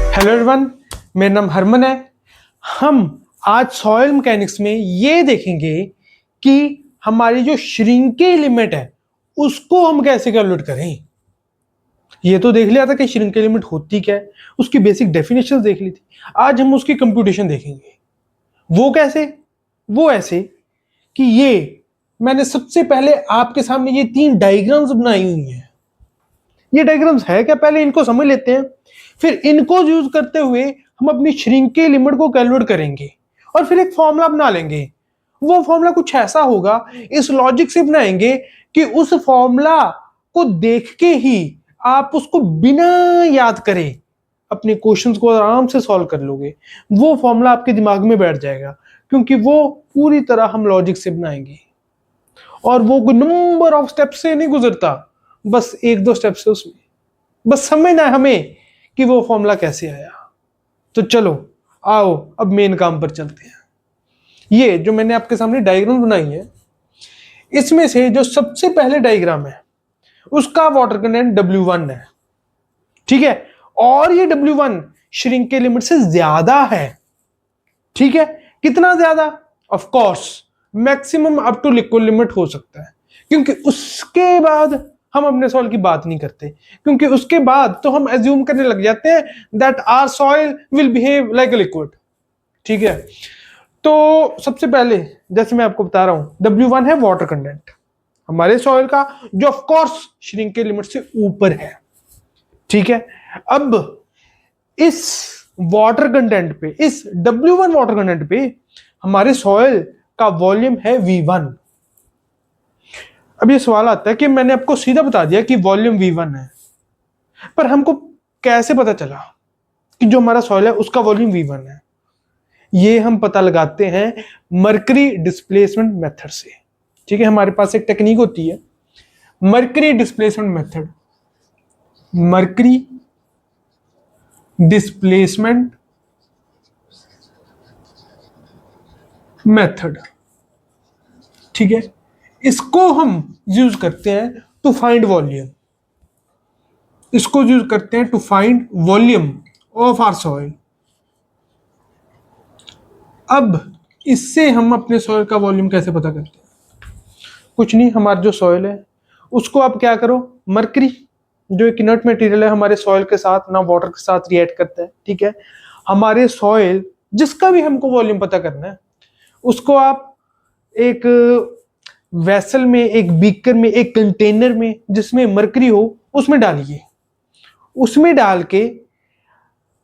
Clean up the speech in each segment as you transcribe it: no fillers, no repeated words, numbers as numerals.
Hello everyone, मेरा नाम हरमन है। हम आज सॉइल मैकेनिक्स में ये देखेंगे कि हमारी जो श्रिंकेज लिमिट है उसको हम कैसे कैलकुलेट करें। ये तो देख लिया था कि श्रिंकेज लिमिट होती क्या है, उसकी बेसिक डेफिनेशन देख ली थी। आज हम उसकी कंप्यूटेशन देखेंगे। वो कैसे? वो ऐसे कि ये मैंने सबसे पहले आपके सामने ये 3 डायग्राम्स बनाई हुई हैं। ये डायग्राम्स है क्या, पहले इनको समझ लेते हैं, फिर इनको यूज करते हुए हम अपनी श्रिंकेज लिमिट को कैलकुलेट करेंगे और फिर एक फॉर्मूला बना लेंगे। वो फॉर्मूला कुछ ऐसा होगा, इस लॉजिक से बनाएंगे कि उस फॉर्मूला को देख के ही आप उसको बिना याद करे अपने क्वेश्चंस को आराम से सॉल्व कर लोगे। वो फॉर्मूला आपके दिमाग में बैठ जाएगा क्योंकि वो पूरी तरह हम लॉजिक से बनाएंगे और वो कोई नंबर ऑफ स्टेप से नहीं गुजरता, बस 1-2 स्टेप से उसमें बस समझना है हमें कि वो फॉर्मूला कैसे आया। तो चलो आओ अब मेन काम पर चलते हैं। ये जो मैंने आपके सामने डायग्राम बनाई है, इसमें से जो सबसे पहले डायग्राम है उसका वाटर कंटेंट W1 है, ठीक है, और ये W1 श्रिंकेज लिमिट से ज्यादा है। ठीक है, कितना ज्यादा? Of course maximum up to liquid limit हो सकता है, क्योंकि उसके बाद हम अपने सॉइल की बात नहीं करते, क्योंकि उसके बाद तो हम एज्यूम करने लग जाते हैं that our soil will behave like a liquid. ठीक है, तो सबसे पहले जैसे मैं आपको बता रहा हूं, W1 है वाटर कंटेंट हमारे सॉइल का, जो ऑफ कोर्स श्रिंकेज लिमिट से ऊपर है। ठीक है, अब इस वाटर कंटेंट पे, इस W1 वाटर कंटेंट पे हमारे सॉइल का वॉल्यूम है V1। अब ये सवाल आता है कि मैंने आपको सीधा बता दिया कि वॉल्यूम V1 है, पर हमको कैसे पता चला कि जो हमारा सॉइल है उसका वॉल्यूम V1 है? ये हम पता लगाते हैं मर्करी डिस्प्लेसमेंट मेथड से। ठीक है, हमारे पास एक टेक्निक होती है mercury displacement method. Mercury displacement method, ठीक है, इसको हम यूज करते हैं टू फाइंड वॉल्यूम। इसको यूज करते हैं to find volume of our soil. अब इससे हम अपने सॉइल का वॉल्यूम कैसे पता करते हैं? कुछ नहीं, हमारा जो सॉइल है उसको आप क्या करो, मरकरी जो एक इनर्ट मटेरियल है हमारे सॉइल के साथ ना वाटर के साथ रिएक्ट करता है। ठीक है, हमारे सॉइल जिसका भी हमको वॉल्यूम पता करना है उसको आप एक वेसल में, एक बीकर में, एक कंटेनर में जिसमें मरकरी हो उसमें डालिए। उसमें डाल के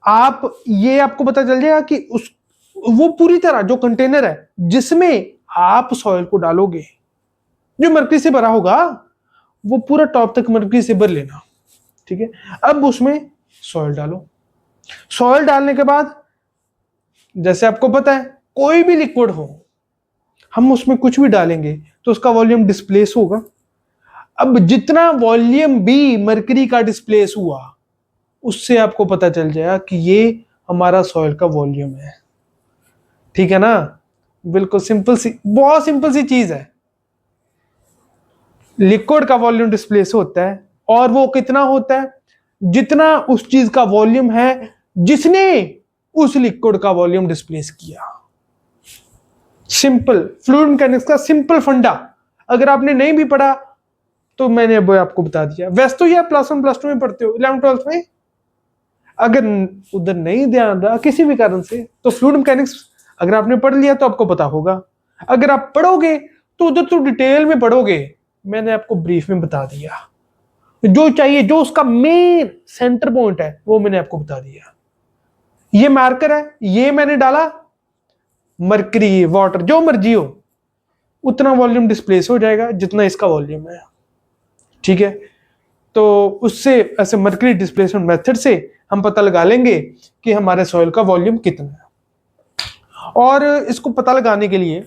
आप, ये आपको पता चल जाएगा कि उस वो पूरी तरह जो कंटेनर है जिसमें आप सॉइल को डालोगे, जो मरकरी से भरा होगा वो पूरा टॉप तक मरकरी से भर लेना। ठीक है, अब उसमें सॉइल डालो। सॉइल डालने के बाद जैसे आपको पता है कोई भी लिक्विड हो, हम उसमें कुछ भी डालेंगे तो उसका वॉल्यूम डिस्प्लेस होगा। अब जितना वॉल्यूम भी मरकरी का डिस्प्लेस हुआ उससे आपको पता चल जाएगा कि ये हमारा सॉइल का वॉल्यूम है। ठीक है ना, बिल्कुल सिंपल सी, बहुत सिंपल सी चीज है। लिक्विड का वॉल्यूम डिस्प्लेस होता है और वो कितना होता है? जितना उस चीज का वॉल्यूम है जिसने उस लिक्विड का वॉल्यूम डिस्प्लेस किया। सिंपल फ्लूइड मैकेनिक्स का सिंपल फंडा। अगर आपने नहीं भी पढ़ा तो मैंने अब आपको बता दिया। वैसे तो ये आप +1 +2 में पढ़ते हो, 11 12 में। अगर उधर नहीं ध्यान रहा किसी भी कारण से तो फ्लूइड मैकेनिक्स अगर आपने पढ़ लिया तो आपको पता होगा। अगर आप पढ़ोगे तो उधर तो डिटेल में पढ़ोगे, मैंने आपको ब्रीफ में बता दिया। जो चाहिए, जो उसका मेन सेंटर पॉइंट है वो मैंने आपको बता दिया। ये मार्कर है, ये मैंने डाला, मरकरी वाटर जो मर्जी हो उतना वॉल्यूम डिस्प्लेस हो जाएगा जितना इसका वॉल्यूम है। ठीक है, तो उससे ऐसे मरकरी डिस्प्लेसमेंट मेथड से हम पता लगा लेंगे कि हमारे सॉइल का वॉल्यूम कितना है। और इसको पता लगाने के लिए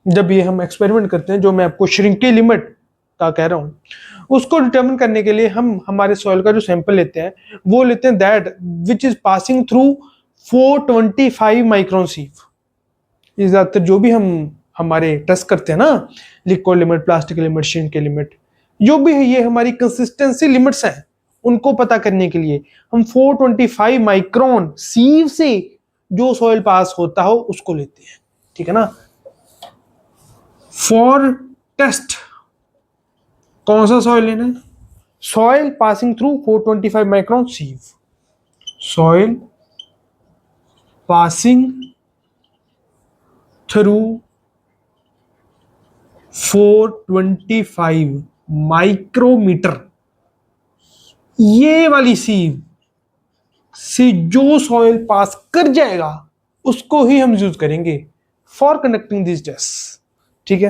जब ये हम एक्सपेरिमेंट करते हैं, जो मैं आपको श्रिंकेज लिमिट का कह रहा हूं, उसको डिटरमिन करने के लिए हम हमारे सॉइल का जो सैंपल लेते हैं वो लेते हैं that which is passing through 425 micron सीव। ये ज्यादातर जो भी हम हमारे टेस्ट करते हैं ना, liquid limit, plastic limit, shrinkage limit, जो भी है ये हमारी कंसिस्टेंसी लिमिट्स हैं, उनको पता करने के लिए हम 425 माइक्रोन सीव से जो सॉइल पास होता हो उसको लेते हैं, ठीक है ना। फॉर टेस्ट कौन सा सॉइल लेना है? Soil passing through 425 micron sieve, soil passing through 425 micrometre, ये वाली सीव से जो सॉइल पास कर जाएगा उसको ही हम यूज करेंगे फॉर कंडक्टिंग दिस टेस्ट, ठीक है।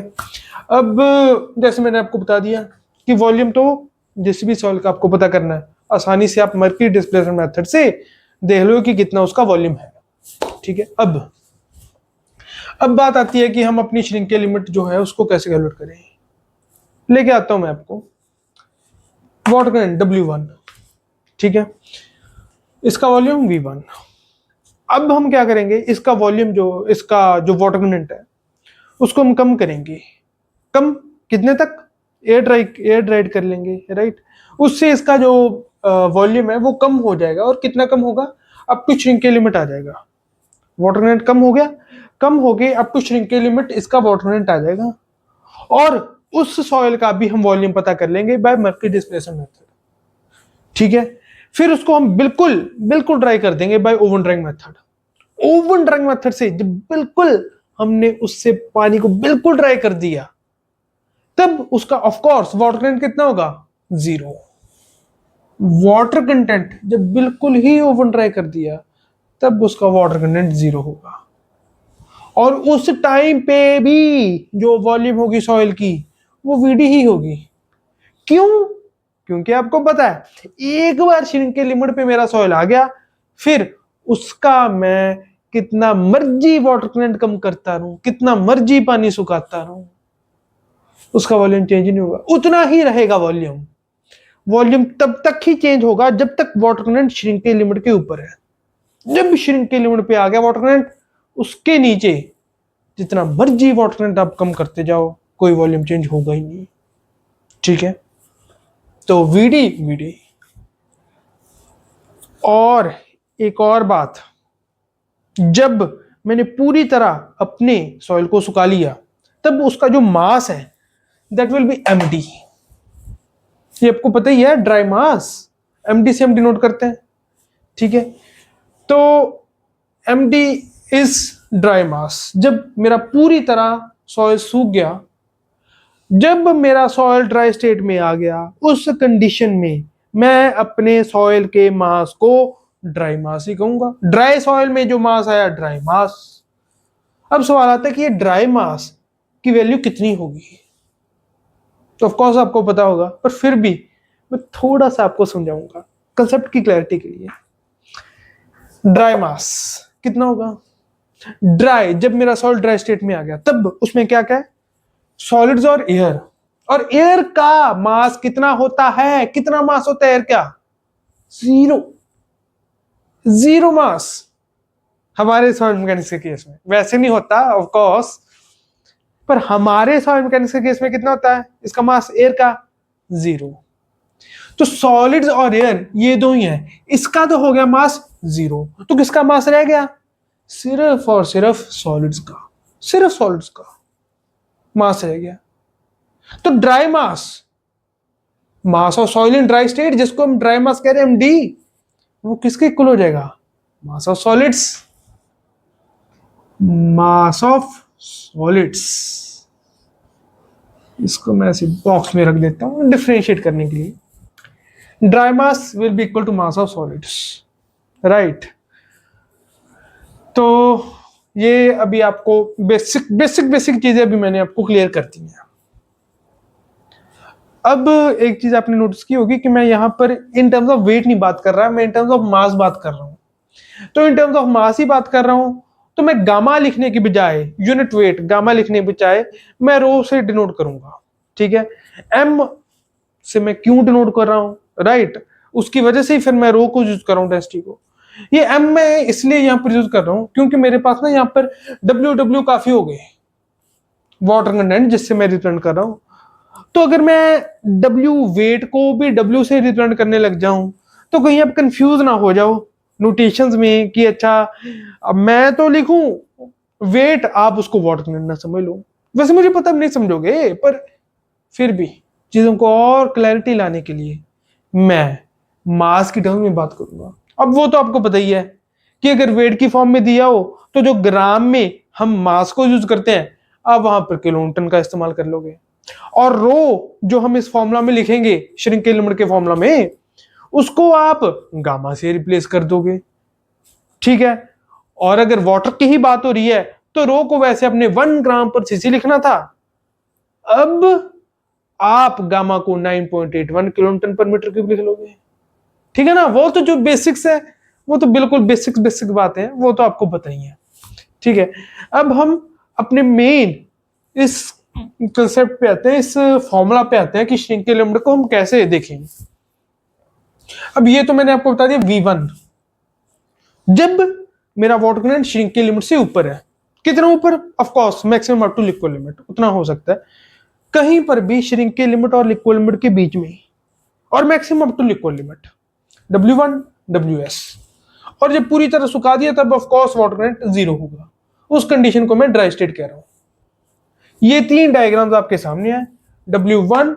अब जैसे मैंने आपको बता दिया कि वॉल्यूम तो जिस भी सॉइल का आपको पता करना है, आसानी से आप मर्क्यूरी डिस्प्लेसमेंट मेथड से देख लो कि कितना उसका वॉल्यूम है, ठीक है। अब बात आती है कि हम अपनी श्रिंक के लिमिट जो है उसको कैसे कैलकुलेट करें। लेके आता हूं मैं आपको वाटर करंट W1, ठीक है, इसका वॉल्यूम V1। अब हम क्या करेंगे, इसका वॉल्यूम इसका जो वाटर कंटेंट है उसको हम कम करेंगे। कम कितने तक? एयर ड्राइड कर लेंगे, राइट। उससे इसका जो वॉल्यूम है वो कम हो जाएगा। और कितना कम होगा? अप टू श्रिंक के लिमिट आ जाएगा। वाटर कंटेंट कम हो गया, कम हो गए अप टू श्रिंक के लिमिट इसका वाटर कंटेंट आ जाएगा। और उस सॉइल का भी हम वॉल्यूम पता कर लेंगे बाय मर्क्यूरी डिस्प्लेसमेंट मेथड, ठीक है। फिर उसको हम बिल्कुल ड्राई कर देंगे by oven drying method. Oven drying method से जब बिल्कुल हमने उससे पानी को बिल्कुल ड्राई कर दिया तब उसका ऑफ कोर्स वाटर कंटेंट कितना होगा? 0। वाटर कंटेंट जब बिल्कुल ही ओवन ड्राई कर दिया तब उसका वाटर कंटेंट 0 होगा। और उस टाइम पे भी जो वॉल्यूम होगी सॉइल की वो वीडी ही होगी। क्यों? क्योंकि आपको पता है एक बार श्रिंक के लिमिट पे मेरा सॉइल आ गया, फिर उसका मैं कितना मर्जी वाटर कंटेंट कम करता रहूं, कितना मर्जी पानी सुखाता रहूं, उसका वॉल्यूम चेंज नहीं होगा, उतना ही रहेगा वॉल्यूम। वॉल्यूम तब तक ही चेंज होगा जब तक वाटर कंटेंट श्रिंक के लिमिट के ऊपर है। जब श्रिंक के लिमिट पे आ गया वाटर कंटेंट, उसके नीचे जितना मर्जी वाटर कंटेंट आप कम करते जाओ कोई वॉल्यूम चेंज होगा ही नहीं, ठीक है। तो वीडी। और एक और बात, जब मैंने पूरी तरह अपने सॉइल को सुखा लिया तब उसका जो मास है दैट विल बी एमडी। ये आपको पता ही है, ड्राई मास एमडी से हम डिनोट करते हैं, ठीक है। तो एमडी इज ड्राई मास। जब मेरा पूरी तरह सॉइल सूख गया, जब मेरा सॉइल ड्राई स्टेट में आ गया, उस कंडीशन में मैं अपने सॉइल के मास को ड्राई मास ही कहूंगा। ड्राई सॉइल में जो मास आया ड्राई मास। अब सवाल आता है कि ये ड्राई मास की वैल्यू कितनी होगी। तो ऑफ कोर्स आपको पता होगा, पर फिर भी मैं थोड़ा सा आपको समझाऊंगा कंसेप्ट की क्लैरिटी के लिए। ड्राई मास कितना होगा? ड्राई, जब मेरा सॉइल ड्राई स्टेट में आ गया तब उसमें क्या क्या है? सॉलिड्स और एयर। और एयर का मास कितना होता है? कितना मास होता है एयर का? 0 मास हमारे सॉइल मैकेनिक्स के केस में। वैसे नहीं होता ऑफ कोर्स, पर हमारे सॉइल मैकेनिक्स के केस में कितना होता है इसका मास एयर का? 0। तो सॉलिड्स और एयर ये दो ही हैं, इसका तो हो गया मास 0, तो किसका मास रह गया? सिर्फ और सिर्फ सॉलिड्स का, सिर्फ सॉलिड्स का मास रह गया। तो dry mass of soil in dry state, जिसको हम ड्राई मास कह रहे हैं एमडी, वो किसके इक्वल हो जाएगा? मास of solids. Mass of solids, इसको मैं ऐसे बॉक्स में रख देता हूं डिफरेंशिएट करने के लिए। Dry mass will be equal to mass of solids, right. तो ये अभी आपको बेसिक चीजें अभी मैंने आपको क्लियर कर दी हैं। अब एक चीज आपने नोटिस की होगी कि मैं यहां पर इन टर्म्स ऑफ वेट नहीं बात कर रहा, मैं इन टर्म्स ऑफ मास बात कर रहा हूं। तो इन टर्म्स ऑफ मास ही बात कर रहा हूं, तो मैं गामा लिखने की बजाय, यूनिट वेट गामा लिखने की बजाय मैं रो से डिनोट करूंगा, ठीक है। एम से मैं क्यों डिनोट कर रहा हूं, राइट, उसकी वजह से ही फिर मैं रो को यूज कर रहा हूं डेंसिटी को। ये एम मैं इसलिए यहां पर यूज कर रहा हूं क्योंकि मेरे पास ना यहां पर डब्ल्यू काफी हो गए वाटर कंटेंट जिससे मैं रिप्रेजेंट कर रहा हूं। तो अगर मैं W वेट को भी W से रिप्रेजेंट करने लग जाऊं तो कहीं आप कंफ्यूज ना हो जाओ नोटेशंस में कि अच्छा अब मैं तो लिखूं वेट, आप उसको वाटर कंटेंट ना समझ लो। वैसे मुझे पता नहीं समझोगे, पर फिर भी चीजों को और क्लैरिटी लाने के लिए मैं मास की टर्म में बात करूंगा। अब वो तो आपको पता ही है कि अगर वेट की फॉर्म में दिया हो तो जो ग्राम में हम मास को यूज करते हैं, आप वहां पर किलोन्यूटन का इस्तेमाल कर लोगे। और रो जो हम इस फॉर्मूला में लिखेंगे श्रिंकेज लिमिट के फॉर्मूला में, उसको आप गामा से रिप्लेस कर दोगे। ठीक है। और अगर वाटर की ही बात हो रही है तो रो को वैसे अपने 1 ग्राम पर सीसी लिखना था, अब आप गामा को 9.81 किलोन्यूटन पर मीटर क्यूब लिख लोगे। ठीक है ना। वो तो जो बेसिक्स है वो तो बिल्कुल बेसिक बात है, वो तो आपको पता ही है। ठीक है। अब हम अपने मेन इस कंसेप्ट पे आते हैं, इस फॉर्मूला पे आते हैं कि श्रिंकेज लिमिट को हम कैसे देखेंगे। अब ये तो मैंने आपको बता दिया V1, जब मेरा वाटर कंटेंट श्रिंकेज लिमिट से ऊपर है। कितना ऊपर? Of course maximum up to liquid limit, उतना हो सकता है। कहीं पर भी श्रिंकेज लिमिट और लिक्विड लिमिट के बीच में, और maximum up to liquid limit W1 WS। और जब पूरी तरह सुखा दिया तब ऑफ कोर्स वाटर कंटेंट 0 होगा। उस कंडीशन को मैं ड्राई स्टेट कह रहा हूं। ये 3 डायग्राम्स आपके सामने है। W1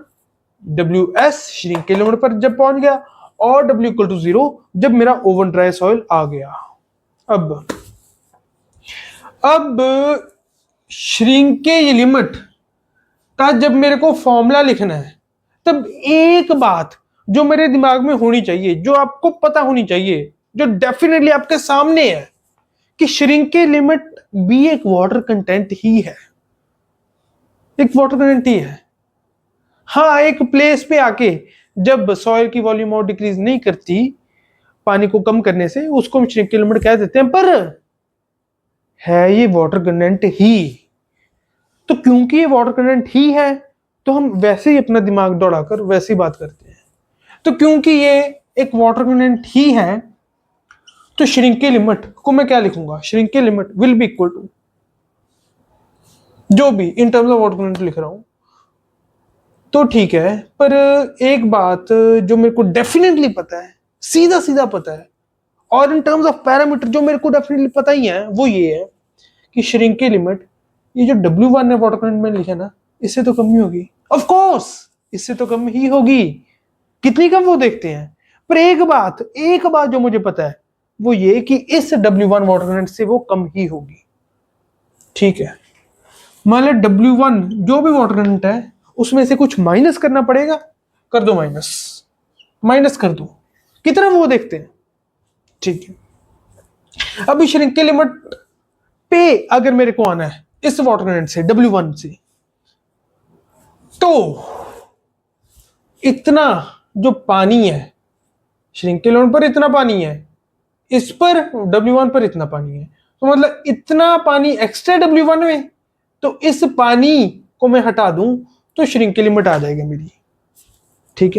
WS श्रिंकेज लिमिट पर जब पहुंच गया, और W इक्वल टू 0 जब मेरा ओवन ड्राई सॉइल आ गया। अब श्रिंकेज लिमिट का जब मेरे को फॉर्मूला लिखना है, तब एक बात जो मेरे दिमाग में होनी चाहिए, जो आपको पता होनी चाहिए, जो डेफिनेटली आपके सामने है, कि श्रिंकेज लिमिट भी एक वाटर कंटेंट ही है। एक वाटर कंटेंट ही है। हाँ, एक प्लेस पे आके जब सॉइल की वॉल्यूम और डिक्रीज नहीं करती पानी को कम करने से, उसको हम श्रिंकेज लिमिट कह देते हैं, पर है ये वाटर कंटेंट ही। तो क्योंकि ये वाटर कंटेंट ही है तो हम वैसे ही अपना दिमाग दौड़ाकर वैसे ही बात करते हैं। तो क्योंकि ये एक वाटर कंटेंट ही है तो श्रिंकेज लिमिट को मैं क्या लिखूंगा? Shrinkage limit will be equal to, जो भी in terms of water content लिख रहा हूं तो ठीक है, पर एक बात जो मेरे को डेफिनेटली पता है, सीधा सीधा पता है, और इन टर्म्स ऑफ पैरामीटर जो मेरे को डेफिनेटली पता ही है, वो ये है कि श्रिंकेज लिमिट, ये जो W1 है वाटर कंटेंट में लिखा ना, इससे तो कम ही होगी। ऑफ कोर्स इससे तो कम ही होगी। कितनी कम वो देखते हैं। पर एक बात जो मुझे पता है वो ये कि इस W1 वाटर कंटेंट से वो कम ही होगी। ठीक है। मान लो W1 जो भी वाटर कंटेंट है उसमें से कुछ माइनस करना पड़ेगा, कर दो माइनस कर दो, कितना वो देखते हैं। ठीक है। अब श्रिंकेज लिमिट पे अगर मेरे को आना है इस वाटर कंटेंट से W1 से, तो इतना जो पानी है श्रिंकेज लिमिट पर, इतना पानी है, इस पर W1 पर इतना पानी है, तो मतलब इतना पानी एक्स्ट्रा W1 में, तो इस पानी को मैं हटा दूं तो श्रिंकेज लिमिट आ जाएगी मेरी। ठीक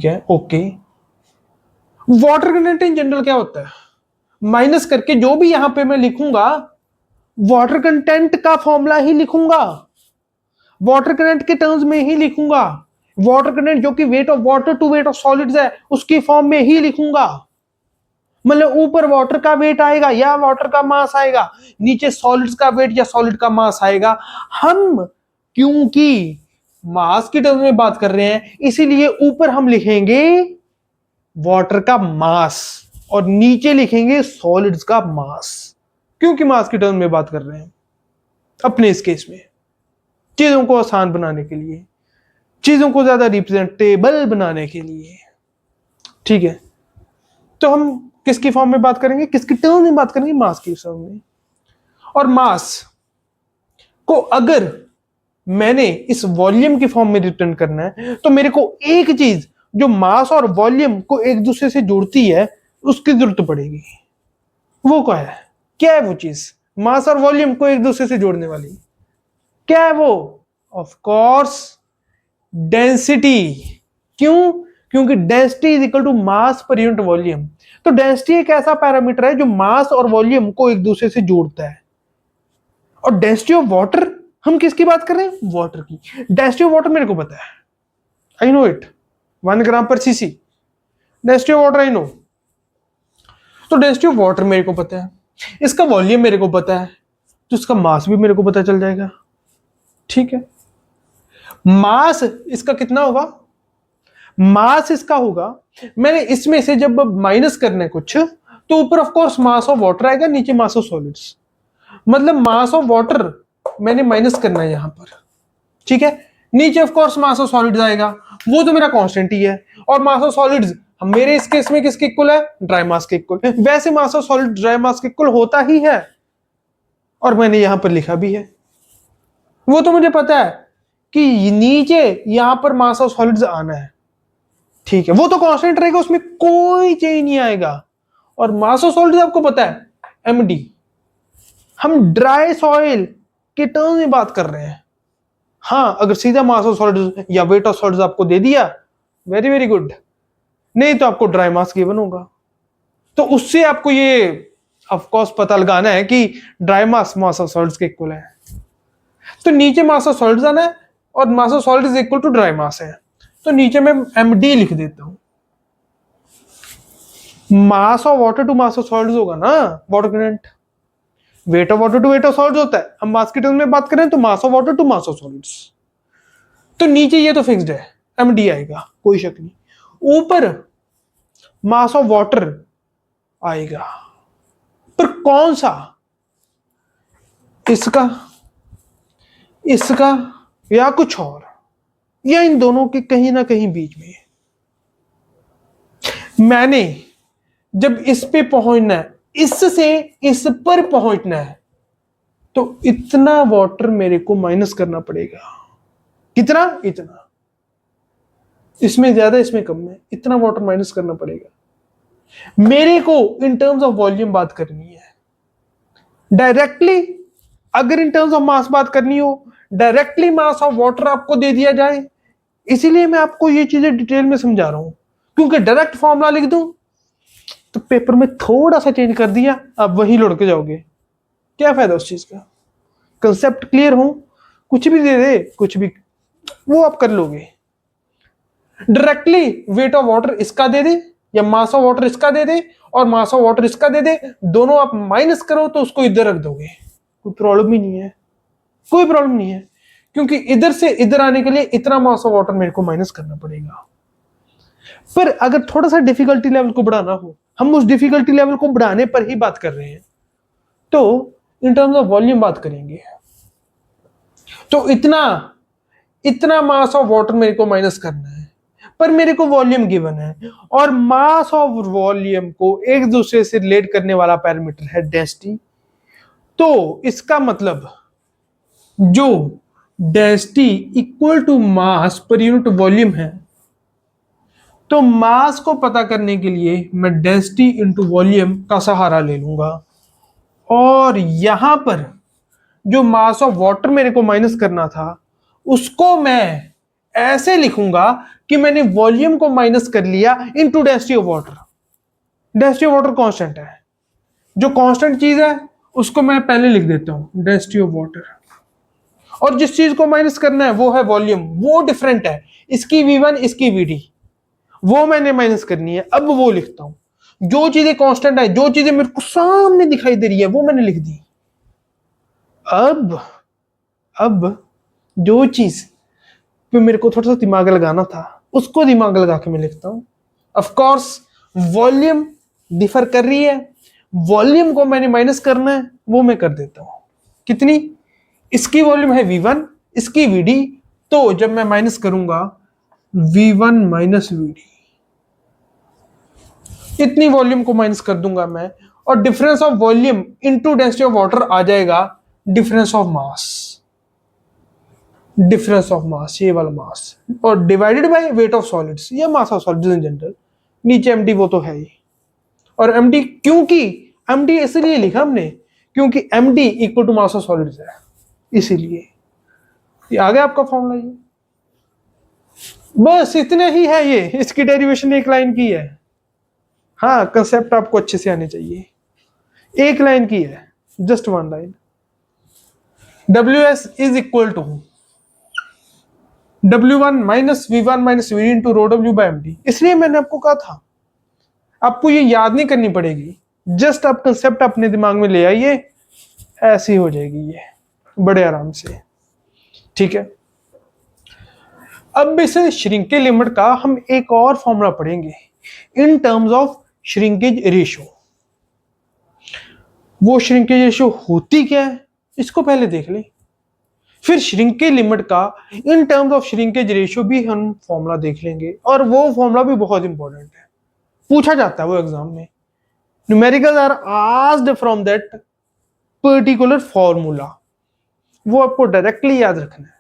है okay. Water content in general क्या होता है? माइनस करके जो भी यहां पे मैं लिखूंगा वाटर कंटेंट का फॉर्मूला ही लिखूंगा, वाटर कंटेंट के टर्म्स में ही लिखूंगा। वाटर कंटेंट जो कि weight of water to weight of solids है उसकी फॉर्म में ही लिखूंगा। मतलब ऊपर वाटर का वेट आएगा या वाटर का मास आएगा, नीचे सॉलिड्स का वेट या सॉलिड का मास आएगा। हम क्योंकि मास की टर्म्स में बात कर रहे हैं इसीलिए ऊपर हम लिखेंगे वाटर का मास और नीचे लिखेंगे सॉलिड्स का मास, क्योंकि मास की टर्म में बात कर रहे हैं अपने इस केस में, चीजों को आसान बनाने के लिए, चीजों को ज्यादा रिप्रेजेंटेबल बनाने के लिए। ठीक है। तो हम किसकी फॉर्म में बात करेंगे, किसकी टर्म में बात करेंगे? मास की टर्म में। और मास को अगर मैंने इस वॉल्यूम की फॉर्म में रिटर्न करना है तो मेरे को एक चीज जो मास और वॉल्यूम को एक दूसरे से जोड़ती है उसकी जरूरत पड़ेगी। वो क्या है वो चीज मास और वॉल्यूम को एक दूसरे से जोड़ने वाली? क्या है वो? Of course density. क्यों? क्योंकि density is equal to mass per unit volume. तो डेंसिटी एक ऐसा पैरामीटर है जो मास और वॉल्यूम को एक दूसरे से जोड़ता है। और डेंसिटी ऑफ वाटर हम किसकी बात कर रहे हैं? वाटर की। डेंसिटी ऑफ वाटर मेरे को पता है, आई नो इट, 1 ग्राम पर CC. Density of water I know. तो डेंसिटी ऑफ वाटर मेरे को पता है, इसका वॉल्यूम मेरे को पता है, तो इसका मास भी मेरे को पता चल जाएगा। ठीक है, मास इसका कितना होगा? मास इसका होगा, मैंने इसमें से जब माइनस करना है कुछ, तो ऊपर of course mass of water आएगा, नीचे मास ऑफ सॉलिड्स। मतलब मास ऑफ वाटर मैंने माइनस करना है यहां पर, ठीक है। नीचे of course mass of solids आएगा, वो तो मेरा कांस्टेंट ही है। और मास ऑफ सॉलिड्स मेरे इस केस में किसके इक्वल है? ड्राई मास के इक्वल। वैसे मास ऑफ सॉलिड ड्राई मास के इक्वल होता ही है, और मैंने यहां पर लिखा भी है। वो तो मुझे पता है कि नीचे यहां पर मास ऑफ सॉलिड्स आना है, ठीक है, वो तो कांस्टेंट रहेगा, उसमें कोई चेंज नहीं आएगा। और मास ऑफ सॉलिड्स आपको पता है md। हम ड्राई सॉइल के टर्म में बात कर रहे हैं। हाँ, अगर सीधा मास ऑफ सॉलिड्स या वेट ऑफ सॉलिड्स आपको दे दिया, वेरी वेरी गुड, नहीं तो आपको ड्राई मास गिवन होगा। तो उससे आपको ये ऑफ कोर्स पता लगाना है कि dry mass mass of solids के इक्वल है। तो नीचे मास ऑफ सॉलिड्स आना है, और mass of solids equal to dry mass है, तो नीचे मैं md लिख देता हूं। Mass of water to mass of solids होगा ना, water content. Weight of water to weight of solids होता है, हम मास के टर्म में बात करें तो mass of water to mass of solids. तो नीचे ये तो फिक्स्ड है, md आएगा, कोई शक नहीं। ऊपर मास ऑफ वाटर आएगा, पर कौन सा? इसका, इसका, या कुछ और, या इन दोनों के कहीं ना कहीं बीच में। मैंने जब इस पे पहुंचना है, इससे इस पर पहुंचना है, तो इतना वाटर मेरे को माइनस करना पड़ेगा। कितना? इतना। इसमें ज्यादा इसमें कम है, इतना वाटर माइनस करना पड़ेगा। मेरे को इन टर्म्स ऑफ वॉल्यूम बात करनी है डायरेक्टली। अगर इन टर्म्स ऑफ मास बात करनी हो, डायरेक्टली मास ऑफ वाटर आपको दे दिया जाए, इसीलिए मैं आपको ये चीजें डिटेल में समझा रहा हूं, क्योंकि डायरेक्ट फॉर्मूला लिख दूं तो पेपर में थोड़ा सा चेंज कर दिया, आप वहीं लुढ़क जाओगे, क्या फायदा उस चीज का? कंसेप्ट क्लियर हो, कुछ भी दे दे, कुछ भी वो आप कर लोगे। डायरेक्टली वेट ऑफ वाटर इसका दे दे, या मास ऑफ वाटर इसका दे दे, और मास ऑफ वाटर इसका दे दे, दोनों आप माइनस करो तो उसको इधर रख दोगे, कोई प्रॉब्लम ही नहीं है, कोई प्रॉब्लम नहीं है। क्योंकि इधर से इधर आने के लिए इतना मास ऑफ वाटर मेरे को माइनस करना पड़ेगा। पर अगर थोड़ा सा डिफिकल्टी लेवल को बढ़ाना हो, हम उस डिफिकल्टी लेवल को बढ़ाने पर ही बात कर रहे हैं, तो इन टर्म्स ऑफ वॉल्यूम बात करेंगे। तो इतना इतना मास ऑफ वाटर मेरे को माइनस करना है, पर मेरे को वॉल्यूम गिवन है, और मास ऑफ वॉल्यूम को एक दूसरे से रिलेट करने वाला पैरामीटर है डेंसिटी। तो इसका मतलब जो density equal to mass per unit volume है, तो मास को पता करने के लिए मैं डेंसिटी इंटू वॉल्यूम का सहारा ले लूंगा, और यहां पर जो मास ऑफ वाटर मेरे को माइनस करना था, उसको मैं ऐसे लिखूंगा कि मैंने वॉल्यूम को माइनस कर लिया into density of water. Density of water constant है, जो कांस्टेंट चीज है उसको मैं पहले लिख देता हूं डेंसिटी ऑफ वाटर, और जिस चीज को माइनस करना है वो है वॉल्यूम, वो डिफरेंट है, इसकी V1 इसकी VD, वो मैंने माइनस करनी है। अब वो लिखता हूं, जो चीजें कांस्टेंट है, जो चीजें मेरे को सामने दिखाई दे रही है, वो मैंने लिख दी। अब जो चीज पे मेरे को थोड़ा सा दिमाग लगाना था, उसको दिमाग लगा के मैं लिखता हूं। ऑफ कोर्स वॉल्यूम डिफर कर रही है, वॉल्यूम को मैंने माइनस करना है, वो मैं कर देता हूं। कितनी? इसकी वॉल्यूम है V1, इसकी VD, तो जब मैं माइनस करूंगा V1 माइनस VD, इतनी वॉल्यूम को माइनस कर दूंगा मैं, और difference of volume into density of water आ जाएगा difference of mass, difference of mass, ये वाला मास, और divided by weight of solids या mass of solids in general. नीचे md वो तो है ही, और md क्योंकि md इसलिए लिखा हमने क्योंकि md equal to mass of solids है, इसीलिए ये आ गया आपका फॉर्मूला। ये बस इतना ही है, ये इसकी डेरिवेशन एक लाइन की है। हाँ, कंसेप्ट आपको अच्छे से आने चाहिए, एक लाइन की है, just 1 line. WS is equal to W1 minus V1 minus V into rho W by MD। इसलिए मैंने आपको कहा था आपको ये याद नहीं करनी पड़ेगी, जस्ट आप कंसेप्ट अपने दिमाग में ले आइए, ऐसी हो जाएगी ये बड़े आराम से। ठीक है, अब इस श्रिंकेज लिमिट का हम एक और फॉर्मूला पढ़ेंगे इन टर्म्स ऑफ श्रिंकेज रेशियो। वो श्रिंकेज रेशियो होती क्या है इसको पहले देख लें, फिर श्रिंकेज लिमिट का इन टर्म्स ऑफ श्रिंकेज रेशियो भी हम फॉर्मूला देख लेंगे, और वो फॉर्मूला भी बहुत इंपॉर्टेंट है, पूछा जाता है वो एग्जाम में। Numericals are asked from that particular formula, वो आपको डायरेक्टली याद रखना है।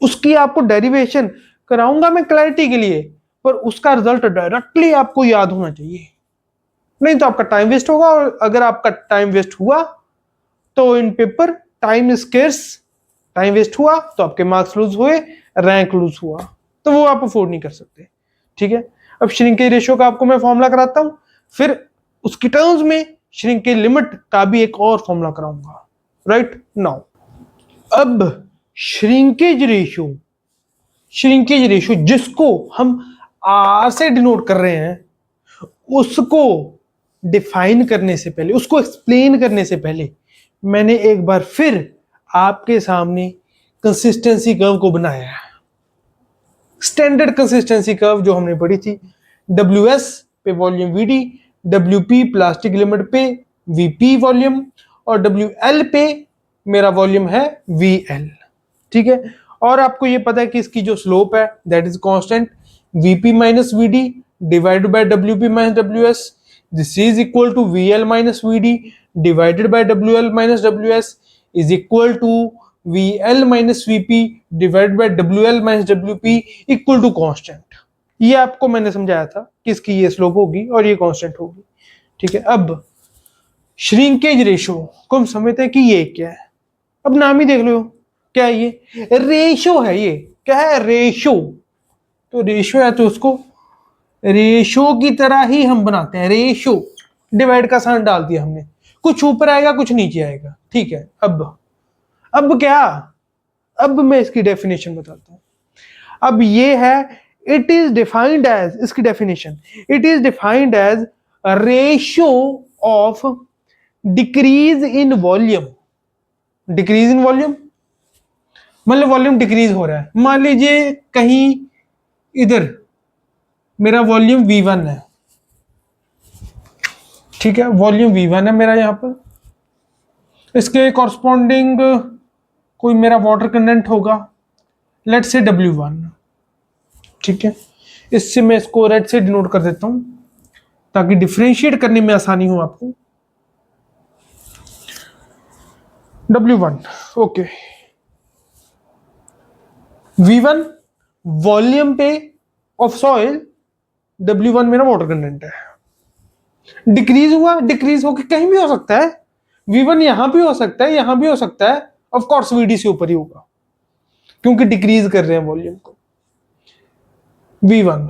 उसकी आपको डेरिवेशन कराऊंगा मैं क्लैरिटी के लिए, पर उसका रिजल्ट डायरेक्टली आपको याद होना चाहिए, नहीं तो आपका टाइम वेस्ट होगा, और अगर आपका टाइम वेस्ट हुआ तो in paper time scarce, time waste हुआ तो आपके मार्क्स लूज हुए, रैंक लूज हुआ, तो वो आप अफोर्ड नहीं कर सकते। ठीक है, अब श्रिंकेज रेशियो का आपको मैं फॉर्मूला कराता हूं, फिर उसकी टर्म्स में श्रिंकेज लिमिट का भी एक और फॉर्मूला कराऊंगा। राइट नाउ, अब श्रिंकेज रेशियो जिसको हम आर से डिनोट कर रहे हैं, उसको डिफाइन करने से पहले, उसको एक्सप्लेन करने से पहले, मैंने एक बार फिर आपके सामने कंसिस्टेंसी कर्व को बनाया है। स्टैंडर्ड कंसिस्टेंसी कर्व जो हमने पढ़ी थी, WS पे volume VD, WP plastic limit पे VP वॉल्यूम, और WL पे मेरा वॉल्यूम है VL। ठीक है, और आपको ये पता है कि इसकी जो स्लोप है that is constant VP minus VD divided by WP minus WS, this is equal to VL minus VD divided by WL minus WS is equal to VL minus VP divided by WL minus WP equal to constant. ये आपको मैंने समझाया था कि इसकी ये slope होगी और ये कांस्टेंट होगी। ठीक है, अब श्रिंकेज रेशियो को हम समझते हैं कि ये क्या है। अब नाम ही देख लो, क्या है ये? रेशियो है। ये क्या है? रेशियो। तो रेशियो है तो उसको रेशियो की तरह ही हम बनाते हैं। रेशियो, डिवाइड का साइन डाल दिया हमने, कुछ ऊपर आएगा कुछ नीचे आएगा। ठीक है, अब क्या, अब मैं इसकी डेफिनेशन बताता हूं। अब ये है, इट इज डिफाइंड एज, इसकी definition, it is defined as ratio of decrease in volume. Decrease in volume मतलब वॉल्यूम डिक्रीज हो रहा है। मान लीजिए कहीं इधर मेरा वॉल्यूम V1 है, ठीक है, वॉल्यूम V1 है मेरा, यहां पर इसके कॉरस्पॉन्डिंग कोई मेरा वाटर कंटेंट होगा, लेट से W1। ठीक है, इससे मैं इसको रेड से डिनोट कर देता हूं ताकि डिफरेंशिएट करने में आसानी हो आपको। W1, okay. V1 वॉल्यूम पे ऑफ सॉइल, W1 मेरा वाटर कंटेंट है। डिक्रीज हुआ, डिक्रीज होकर कहीं भी हो सकता है। V1 यहां भी हो सकता है, यहां भी हो सकता है, ऑफ कोर्स VD से ऊपर ही होगा क्योंकि डिक्रीज कर रहे हैं वॉल्यूम को। V1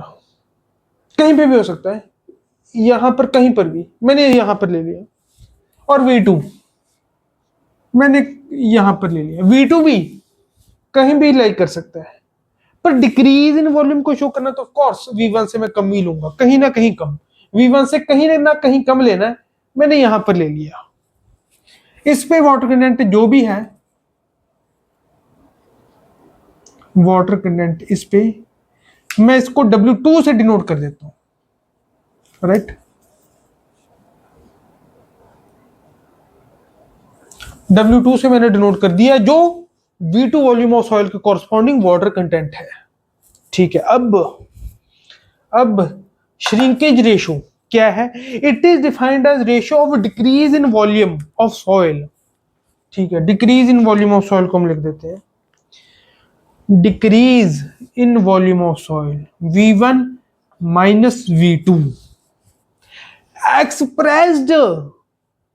कहीं पे भी हो सकता है, यहां पर कहीं पर भी, मैंने यहां पर ले लिया। और V2 मैंने यहां पर ले लिया। V2 भी कहीं भी लाइक कर सकता है, पर डिक्रीज इन वॉल्यूम को शो करना तो ऑफ कोर्स V1 से मैं कम ही लूंगा, कहीं ना कहीं कम। V1 से कहीं ना कहीं कम लेना है, मैंने यहां पर ले लिया। इस पे वाटर कंटेंट जो भी है, वाटर कंटेंट इस पे मैं इसको W2 से डिनोट कर देता हूं। राइट, W2 से मैंने डिनोट कर दिया, जो V2 वॉल्यूम ऑफ सॉइल के कॉरस्पॉन्डिंग वाटर कंटेंट है। ठीक है, अब श्रिंकेज रेशियो क्या है? It is defined as ratio of decrease in volume of soil. ठीक है, decrease in volume of soil को हम लिख देते हैं decrease in volume of soil V1 minus V2 expressed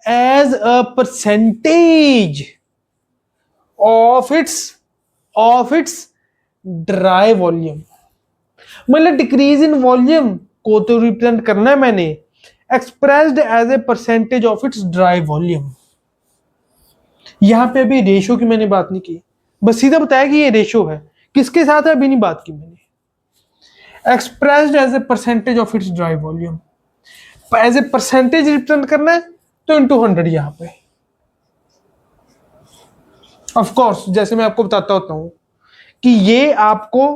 as a percentage of its dry volume. मतलब decrease in volume को तो रिप्रेजेंट करना है मैंने expressed as a percentage of its dry volume. यहाँ पे अभी रेशो की मैंने बात नहीं की, बस सीधा बताया कि ये रेशो है, किसके साथ है अभी नहीं बात की मैंने। Expressed as a percentage of its dry volume, as a percentage represent करना है तो इंटू 100 यहाँ पे। ऑफ कोर्स जैसे मैं आपको बताता होता हूं कि ये आपको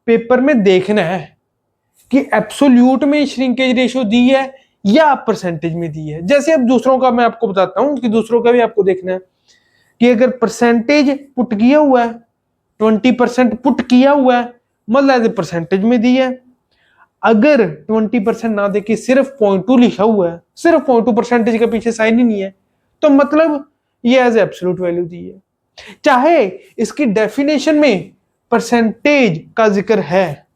पेपर में देखना है कि एब्सोल्यूट में श्रिंकेज रेशो दी है या परसेंटेज में दी है। जैसे अब दूसरों का मैं आपको बताता हूं कि दूसरों का भी आपको देखना है कि अगर परसेंटेज पुट किया हुआ है, 20% पुट किया हुआ है, मतलब एज ए परसेंटेज में दी है। अगर 20% ना देके सिर्फ 0.2 लिखा हुआ है, सिर्फ 0.2 परसेंटेज के पीछे साइन ही नहीं है, तो मतलब ये एज एब्सोल्यूट वैल्यू दी है। चाहे इसकी डेफिनेशन में परसेंटेज का जिक्र है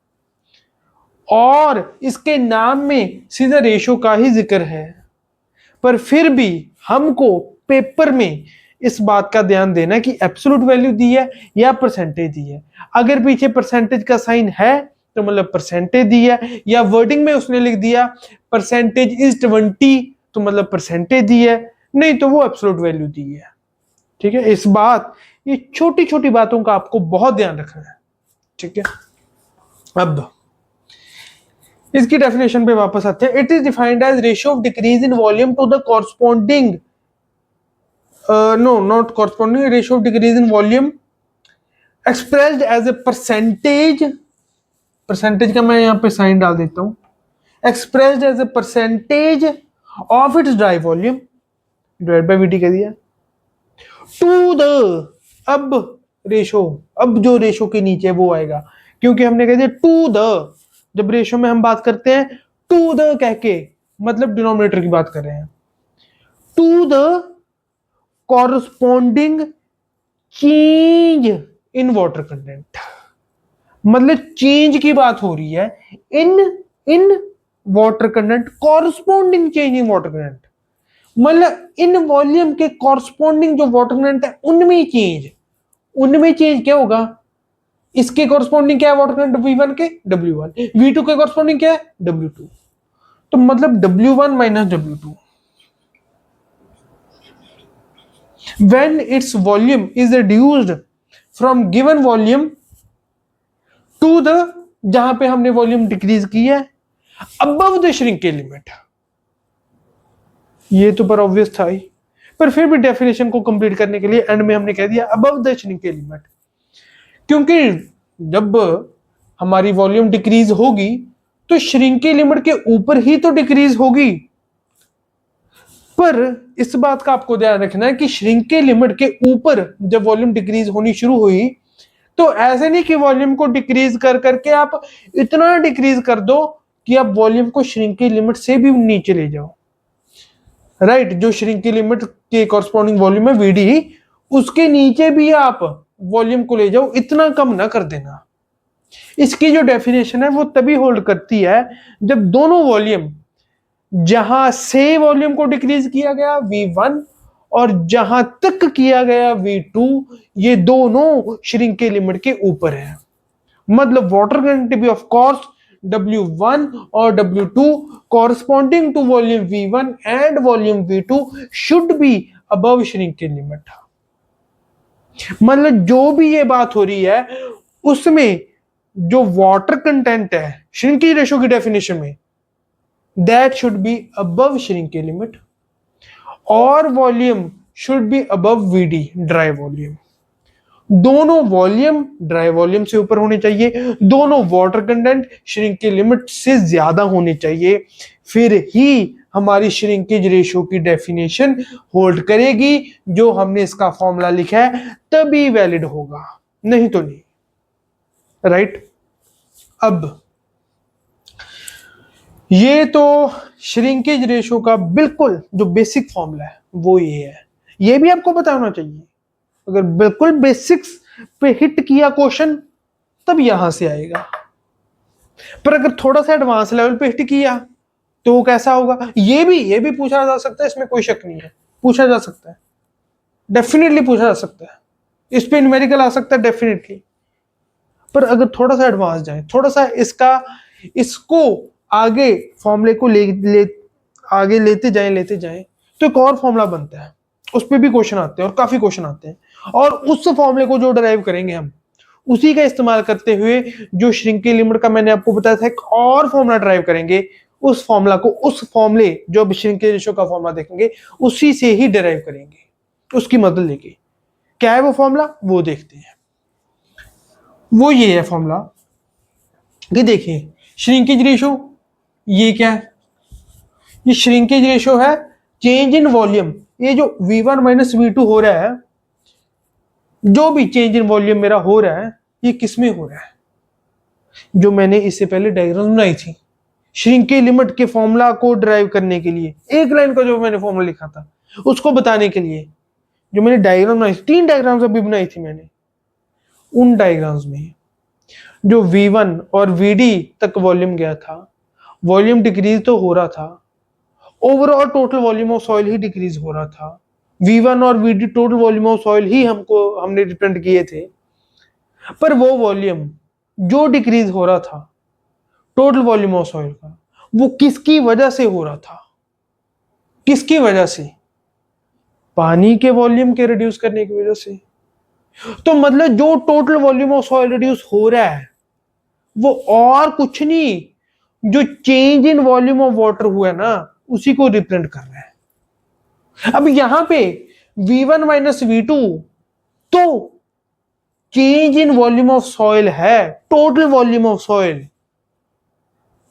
और इसके नाम में सीधा रेशो का ही जिक्र है, पर फिर भी हमको पेपर में इस बात का ध्यान देना कि एब्सोल्यूट वैल्यू दी है या परसेंटेज दी है। अगर पीछे परसेंटेज का साइन है तो मतलब परसेंटेज दी है, या वर्डिंग में उसने लिख दिया परसेंटेज इज 20 तो मतलब परसेंटेज दी है, नहीं तो वो एब्सोल्यूट वैल्यू दी है। ठीक है, इस बात ये छोटी छोटी बातों का आपको बहुत ध्यान रखना है। ठीक है, अब इसकी डेफिनेशन पे वापस आते हैं। It is defined as ratio of decrease in volume to the corresponding not corresponding ratio of decrease in volume expressed as a percentage, percentage का मैं यहां पे साइन डाल देता हूं, expressed as a percentage of its dry volume divide by VT कर दिया to the, अब रेशो, अब जो रेशो के नीचे वो आएगा, क्योंकि हमने कह दिया टू द, जब रेशो में हम बात करते हैं टू द कह के मतलब डिनोमिनेटर की बात कर रहे हैं, to the corresponding change in water content, मतलब चेंज की बात हो रही है in water content, corresponding change in water content, मतलब इन वॉल्यूम के कॉरस्पॉन्डिंग जो वाटर कंटेंट है उनमें चेंज, उनमें चेंज क्या होगा, इसके कॉरस्पॉन्डिंग क्या है वाटर कंटेंट V1 के W1, V2 के कॉरस्पॉन्डिंग क्या है W2, तो मतलब W1 minus W2 when its volume is reduced from given volume to the, जहां पे हमने वॉल्यूम डिक्रीज की है above the shrinkage limit, ये तो पर ऑब्वियस था ही, पर फिर भी डेफिनेशन को कंप्लीट करने के लिए एंड में हमने कह दिया above the shrinkage limit, क्योंकि जब हमारी वॉल्यूम डिक्रीज होगी तो श्रिंकेज लिमिट के ऊपर ही तो डिक्रीज होगी। पर इस बात का आपको ध्यान रखना है कि श्रिंकेज लिमिट के ऊपर जब वॉल्यूम डिक्रीज होनी शुरू हुई तो ऐसे नहीं कि वॉल्यूम को डिक्रीज कर करके आप इतना डिक्रीज कर दो कि आप वॉल्यूम को श्रिंकेज लिमिट से भी नीचे ले जाओ। राइट, जो श्रिंकेज लिमिट के कॉरस्पॉन्डिंग वॉल्यूम है VD, उसके नीचे भी आप वॉल्यूम को ले जाओ, इतना कम ना कर देना। इसकी जो डेफिनेशन है वो तभी होल्ड करती है जब दोनों वॉल्यूम, जहां से वॉल्यूम को डिक्रीज किया गया V1 और जहां तक किया गया V2, ये दोनों श्रिंकेज लिमिट के ऊपर है, मतलब water content of course W1 और W2 corresponding to volume V1 and volume V2 should be above shrinkage limit। मतलब जो भी ये बात हो रही है उसमें जो वाटर कंटेंट है श्रिंकेज रेशो की डेफिनेशन में, that should be above shrinkage limit और volume should be above VD dry volume. दोनों वॉल्यूम ड्राई वॉल्यूम से ऊपर होने चाहिए, दोनों वाटर कंटेंट श्रिंकेज लिमिट से ज्यादा होने चाहिए, फिर ही हमारी श्रिंकेज रेशो की डेफिनेशन होल्ड करेगी। जो हमने इसका फॉर्मूला लिखा है तभी वैलिड होगा, नहीं तो नहीं। राइट, अब ये तो श्रिंकेज रेशो का बिल्कुल जो बेसिक फॉर्मूला है वो ये है, ये भी आपको पता होना चाहिए। अगर बिल्कुल बेसिक्स पे हिट किया क्वेश्चन तब यहां से आएगा, पर अगर थोड़ा सा एडवांस लेवल पे हिट किया तो वो कैसा होगा, ये भी पूछा जा सकता है, इसमें कोई शक नहीं है, पूछा जा सकता है, डेफिनेटली पूछा जा सकता है, इस पे न्यूमेरिकल आ सकता है डेफिनेटली। पर अगर थोड़ा सा एडवांस जाए, थोड़ा सा इसको आगे फॉर्मूले को आगे लेते जाएं तो एक और फॉर्मूला बनता है, उस पर भी क्वेश्चन आते हैं और काफी क्वेश्चन आते हैं। और उस फॉर्मूले को जो डराइव करेंगे हम, उसी का इस्तेमाल करते हुए जो श्रिंकिंग लिमिट का मैंने आपको बताया था एक और फॉर्मूला डराइव करेंगे, उस फॉर्मूला को, उस फॉर्मूले जो अब श्रिंकिंग रेशियो का फॉर्मूला देखेंगे उसी से ही डराइव करेंगे, उसकी मदद लेके। क्या है वो फॉर्मूला, वो देखते हैं। वो ये है फॉर्मूला कि देखिए श्रिंकेज रेशियो, ये क्या है, ये श्रिंकेज रेशियो है चेंज इन वॉल्यूम। ये जो V1 माइनस V2 हो रहा है, जो भी चेंज इन वॉल्यूम मेरा हो रहा है, ये किस में हो रहा है, जो मैंने इससे पहले डायग्राम बनाई थी श्रिंकेज लिमिट के फॉर्मूला को ड्राइव करने के लिए, एक लाइन का जो मैंने फॉर्मूला लिखा था उसको बताने के लिए जो मैंने डायग्राम बनाई, 3 डायग्राम्स अभी बनाई थी मैंने। उन डायग्राम्स में जो V1 और VD तक वॉल्यूम गया था, वॉल्यूम डिक्रीज तो हो रहा था, overall total volume of soil ही डिक्रीज हो रहा था। V1 और VD total volume of soil ही हमने रिप्रेजेंट किए थे, पर वो वॉल्यूम जो डिक्रीज हो रहा था टोटल वॉल्यूम ऑफ सॉइल का, वो किसकी वजह से हो रहा था, किसकी वजह से, पानी के वॉल्यूम के रिड्यूस करने की वजह से। तो मतलब जो total volume of soil reduce हो रहा है वो और कुछ नहीं, जो change in volume of water हुआ है ना, उसी को रिप्रेजेंट कर रहा है। अब यहां पे V1 माइनस V2 तो change in volume of soil है, टोटल वॉल्यूम ऑफ सॉइल,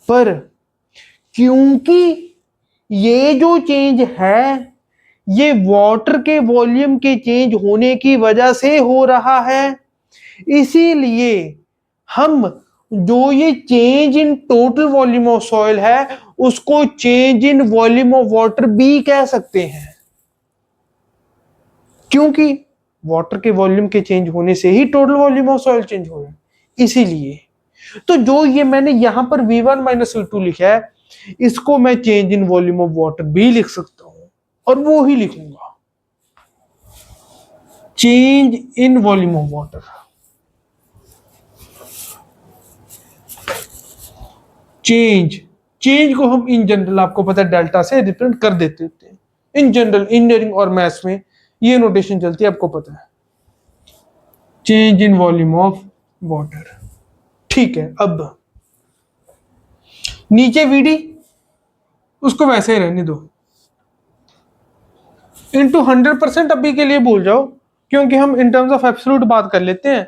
पर क्योंकि ये जो चेंज है ये वाटर के वॉल्यूम के चेंज होने की वजह से हो रहा है, इसीलिए हम जो ये change in total volume of soil है उसको change in volume of water भी कह सकते हैं, क्योंकि वाटर के वॉल्यूम के चेंज होने से ही total volume of soil change हो रहा है, इसीलिए। तो जो ये मैंने यहां पर V1 माइनस V2 लिखा है, इसको मैं change in volume of water भी लिख सकता हूं, और वो ही लिखूंगा, change in volume of water. Change को हम इन जनरल, आपको पता है, डेल्टा से रिप्रेजेंट कर देते हैं इन जनरल, इंजीनियरिंग और मैथ्स में ये नोटेशन चलती है, आपको पता है, change in volume of water. ठीक है, अब नीचे VD उसको वैसे ही रहने दो, इनटू 100% अभी के लिए भूल जाओ, क्योंकि हम इन टर्म्स ऑफ एब्सोल्यूट बात कर लेते हैं।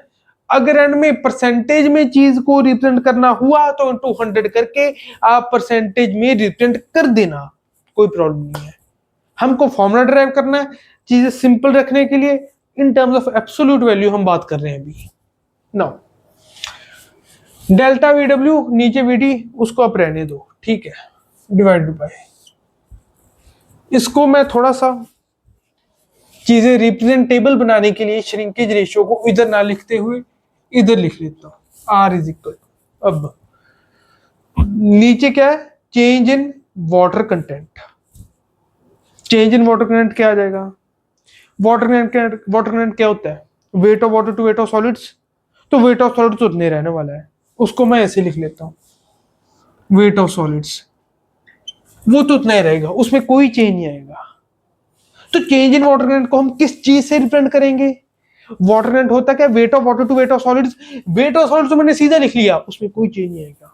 अगर एंड में परसेंटेज में चीज को रिप्रेजेंट करना हुआ तो इनटू 100 करके आप परसेंटेज में रिप्रेजेंट कर देना, कोई प्रॉब्लम नहीं है। हमको फॉर्मूला ड्राइव करना है, चीजें सिंपल रखने के लिए इन टर्म्स ऑफ एब्सोल्यूट वैल्यू हम बात कर रहे हैं अभी। नाउ डेल्टा VW नीचे VD उसको आप रहने दो, ठीक है, डिवाइड बाय, इसको मैं थोड़ा सा चीजें रिप्रेजेंटेबल बनाने के लिए श्रिंकेज रेशियो को इधर ना लिखते हुए इधर लिख लेता हूं, R इज इक्वल, अब नीचे क्या है, change in water content. Change in water content क्या आ जाएगा, वाटर कंटेंट क्या होता है, weight of water to weight of solids, तो वेट ऑफ सॉलिड्स उतने रहने वाला है, उसको मैं ऐसे लिख लेता हूं, वेट ऑफ सॉलिड्स, वो तो उतना ही रहेगा, उसमें कोई चेंज नहीं आएगा। तो चेंज इन वाटर कंटेंट को हम किस चीज से रिप्रेजेंट करेंगे, वाटर कंटेंट होता क्या, weight of water to weight of solids, weight of solids तो मैंने सीधा लिख लिया, उसमें कोई चेंज नहीं आएगा,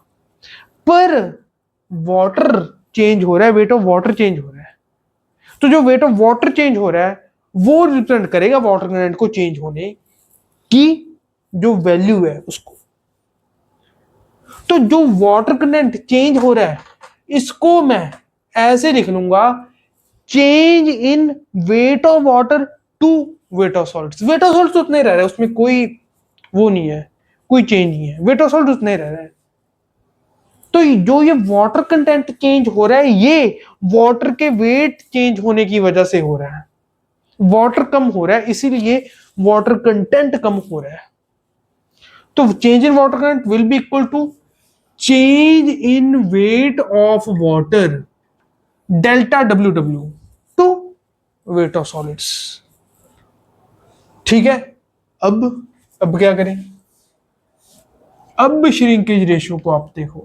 पर वाटर चेंज हो रहा है, वेट ऑफ वाटर चेंज हो रहा है, तो जो वेट ऑफ वाटर चेंज हो रहा है वो रिप्रेजेंट करेगा वाटर कंटेंट को चेंज होने की जो वैल्यू है उसको। तो जो वाटर कंटेंट चेंज हो रहा है इसको मैं ऐसे लिख लूंगा, change in weight of water to weight of salts. Weight of salts उतने रह रहा है, उसमें कोई वो नहीं है, कोई चेंज नहीं है, वेट ऑफ सॉल्ट उतने रह रहा है। तो जो ये वाटर कंटेंट चेंज हो रहा है ये वाटर के वेट चेंज होने की वजह से हो रहा है, वाटर कम हो रहा है इसीलिए वाटर कंटेंट कम हो रहा है। तो change in water content will be equal to change in weight of water delta WW to weight of solids. ठीक है, अब क्या करें, अब श्रिंकेज रेशियो को आप देखो,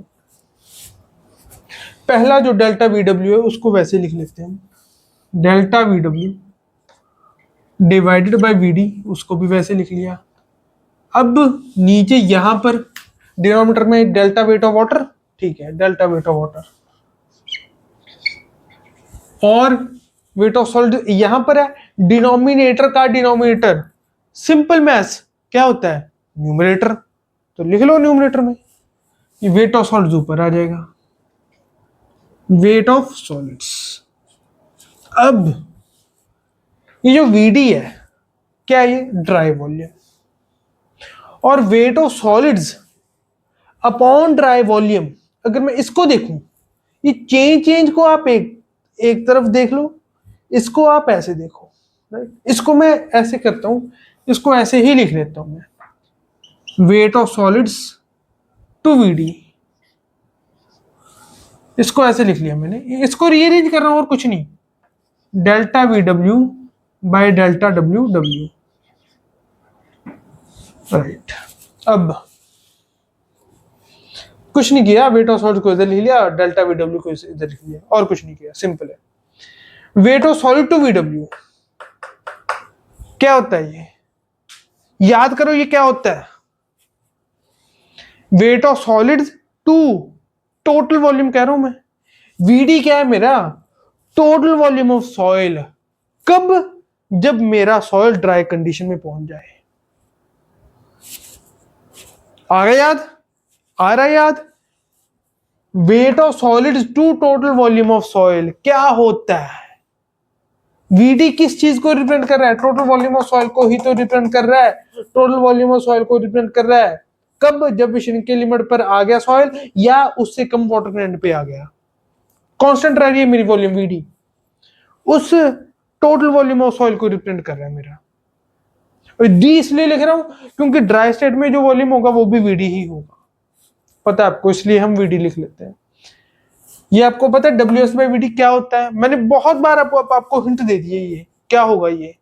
पहला जो डेल्टा VW है उसको वैसे लिख लेते हैं, delta VW divided by VD, उसको भी वैसे लिख लिया। अब नीचे यहां पर डिनोमिनेटर में डेल्टा वेट ऑफ वाटर, ठीक है, डेल्टा वेट ऑफ वाटर, और वेट ऑफ सॉलिड यहां पर है। डिनोमिनेटर का डिनोमिनेटर सिंपल मैथ्स क्या होता है, न्यूमरेटर, तो लिख लो न्यूमरेटर में ये वेट ऑफ सॉलिड्स ऊपर आ जाएगा, वेट ऑफ सॉलिड्स। अब ये जो वीडी है क्या है, ये ड्राई वॉल्यूम, और weight of solids upon dry volume, अगर मैं इसको देखूं, ये चेंज को आप एक तरफ देख लो, इसको आप ऐसे देखो, राइट। इसको मैं ऐसे करता हूं, इसको ऐसे ही लिख लेता हूं मैं, weight of solids to VD, इसको ऐसे लिख लिया मैंने। इसको रीअरेंज कर रहा हूं और कुछ नहीं, delta V W by delta W W, right. अब कुछ नहीं किया, वेट ऑफ सॉलिड को इधर लिख लिया, डेल्टा वी डब्ल्यू को इधर लिख लिया, और कुछ नहीं किया, सिंपल है। Weight of solid to V W क्या होता है, ये याद करो, ये क्या होता है, weight of solids to total volume कह रहा हूं मैं, वीडी क्या है मेरा, टोटल वॉल्यूम ऑफ सॉइल, कब, जब मेरा सॉइल ड्राई कंडीशन में पहुंच जाए। आ गया याद, आ रहा है याद। Weight of solids to total volume of soil क्या होता है, वीडी किस चीज को रिप्रेजेंट कर रहा है, टोटल वॉल्यूम ऑफ सॉइल को ही तो रिप्रेजेंट कर रहा है, टोटल वॉल्यूम ऑफ सॉइल को रिप्रेजेंट कर रहा है, कब, जब श्रिंक के लिमिट पर आ गया सॉइल, या उससे कम वाटर के एंड पे आ गया, कांस्टेंट रह रही है मेरी वॉल्यूम वीडी, उस टोटल वॉल्यूम ऑफ सॉइल को रिप्रेजेंट कर रहा है मेरा। डी इसलिए लिख रहा हूं क्योंकि ड्राई स्टेट में जो वॉल्यूम होगा वो भी वीडी ही होगा, पता है आपको, इसलिए हम वीडी लिख लेते हैं। ये आपको पता है डब्ल्यू एस बाई वीडी क्या होता है, मैंने बहुत बार आपको हिंट दे दिए, ये क्या होगा, ये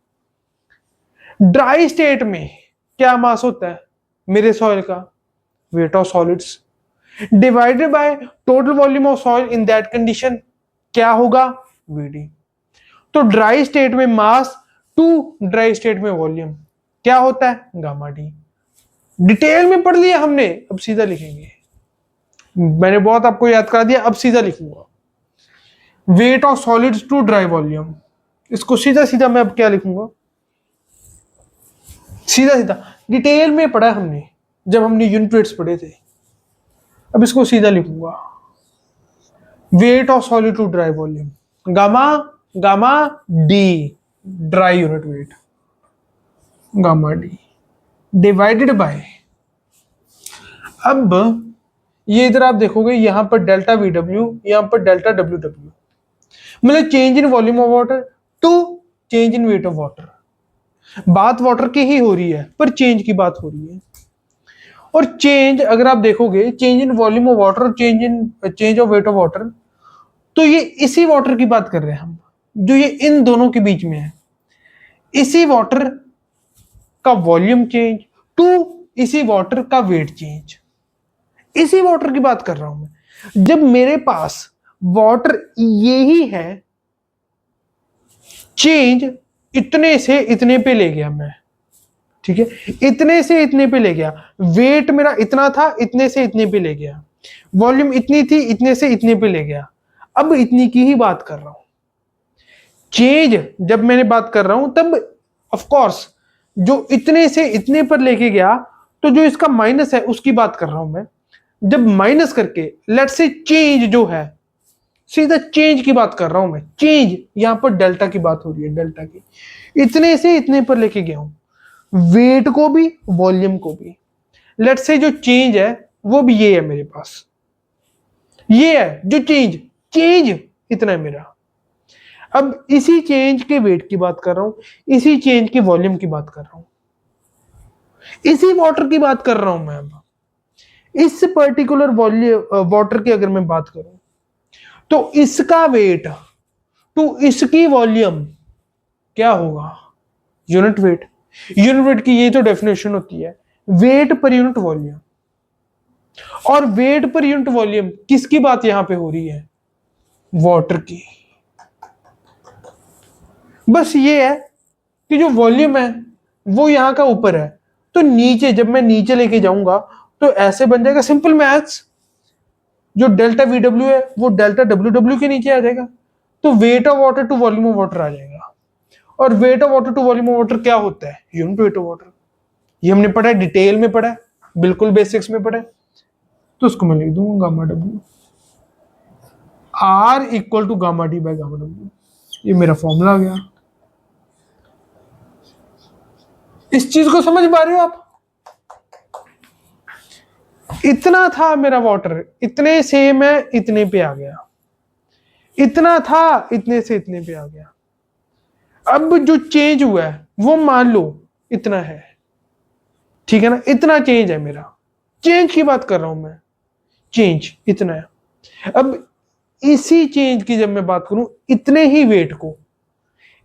ड्राई स्टेट में क्या मास होता है मेरे सॉइल का, wait of solids divided by total volume of soil in that condition क्या होगा, वीडी। तो ड्राई स्टेट में मास टू ड्राई स्टेट में वॉल्यूम क्या होता है, गामा डी। डिटेल में पढ़ लिया हमने, अब सीधा लिखेंगे, मैंने बहुत आपको याद करा दिया, अब सीधा लिखूंगा, weight of solids to dry volume, इसको सीधा सीधा मैं अब क्या लिखूंगा, सीधा सीधा, डिटेल में पढ़ा हमने जब हमने यूनिट वेट्स पढ़े थे, अब इसको सीधा लिखूंगा, weight of solid to dry volume, gamma, gamma D, dry unit weight, gamma D divided by, अब ये इधर आप देखोगे यहां पर डेल्टा वी डब्ल्यू, यहां पर डेल्टा डब्ल्यू डब्ल्यू, मतलब change in volume of water to change in weight of water, बात वाटर की ही हो रही है पर चेंज की बात हो रही है। और चेंज अगर आप देखोगे, change in volume of water, change of weight of water, तो ये इसी वाटर की बात कर रहे हैं हम, जो ये इन दोनों के बीच में है, इसी वाटर का वॉल्यूम चेंज टू इसी वाटर का वेट चेंज, इसी वाटर की बात कर रहा हूं मैं। जब मेरे पास वाटर यही है, चेंज इतने से इतने पे ले गया मैं, ठीक है, इतने से इतने पे ले गया, वेट मेरा इतना था, इतने से इतने पे ले गया, वॉल्यूम इतनी थी, इतने से इतने पे ले गया, अब इतनी की ही बात कर रहा हूं। चेंज जब मैंने बात कर रहा हूं तब ऑफ कोर्स जो इतने से इतने पर लेके गया, तो जो इसका माइनस है उसकी बात कर रहा हूं मैं। जब माइनस करके लेट्स से चेंज जो है, सीधा चेंज की बात कर रहा हूं मैं, चेंज यहां पर डेल्टा की बात हो रही है, डेल्टा की, इतने से इतने पर लेके गया हूं, वेट को भी वॉल्यूम को भी। लेट्स से जो चेंज है वो भी ये है मेरे पास, ये है जो चेंज, चेंज इतना है मेरा। अब इसी चेंज के वेट की बात कर रहा हूं, इसी चेंज की वॉल्यूम की बात कर रहा हूं, इसी वाटर की बात कर रहा हूं मैं। अब इस पर्टिकुलर वॉल्यूम वाटर की अगर मैं बात करूं, तो इसका वेट टू इसकी वॉल्यूम क्या होगा, यूनिट वेट। यूनिट वेट की ये तो डेफिनेशन होती है, वेट पर यूनिट वॉल्यूम। और वेट पर यूनिट वॉल्यूम किसकी बात यहां पे हो रही है, वाटर की। बस ये है कि जो वॉल्यूम है वो यहाँ का ऊपर है, तो नीचे जब मैं नीचे लेके जाऊंगा तो ऐसे बन जाएगा, सिंपल मैथ्स, जो डेल्टा वी डब्ल्यू है वो डेल्टा डब्ल्यू डब्ल्यू के नीचे आ जाएगा, तो weight of water to volume of water आ जाएगा। और weight of water to volume of water क्या होता है? Unit weight of water. ये हमने पढ़ा है, डिटेल में पढ़ा है, बिल्कुल बेसिक्स में पढ़ा है। तो उसको मैं लिख दूंगा gamma W, R equal to gamma D by gamma W. ये मेरा फॉर्मूला आ गया। इस चीज को समझ पा रहे हो आप? इतना था मेरा वाटर, इतने से मैं इतने पे आ गया, इतना था इतने से इतने पे आ गया। अब जो चेंज हुआ है वो मान लो इतना है, ठीक है ना, इतना चेंज है मेरा, चेंज की बात कर रहा हूं मैं, चेंज इतना है। अब इसी चेंज की जब मैं बात करूं, इतने ही वेट को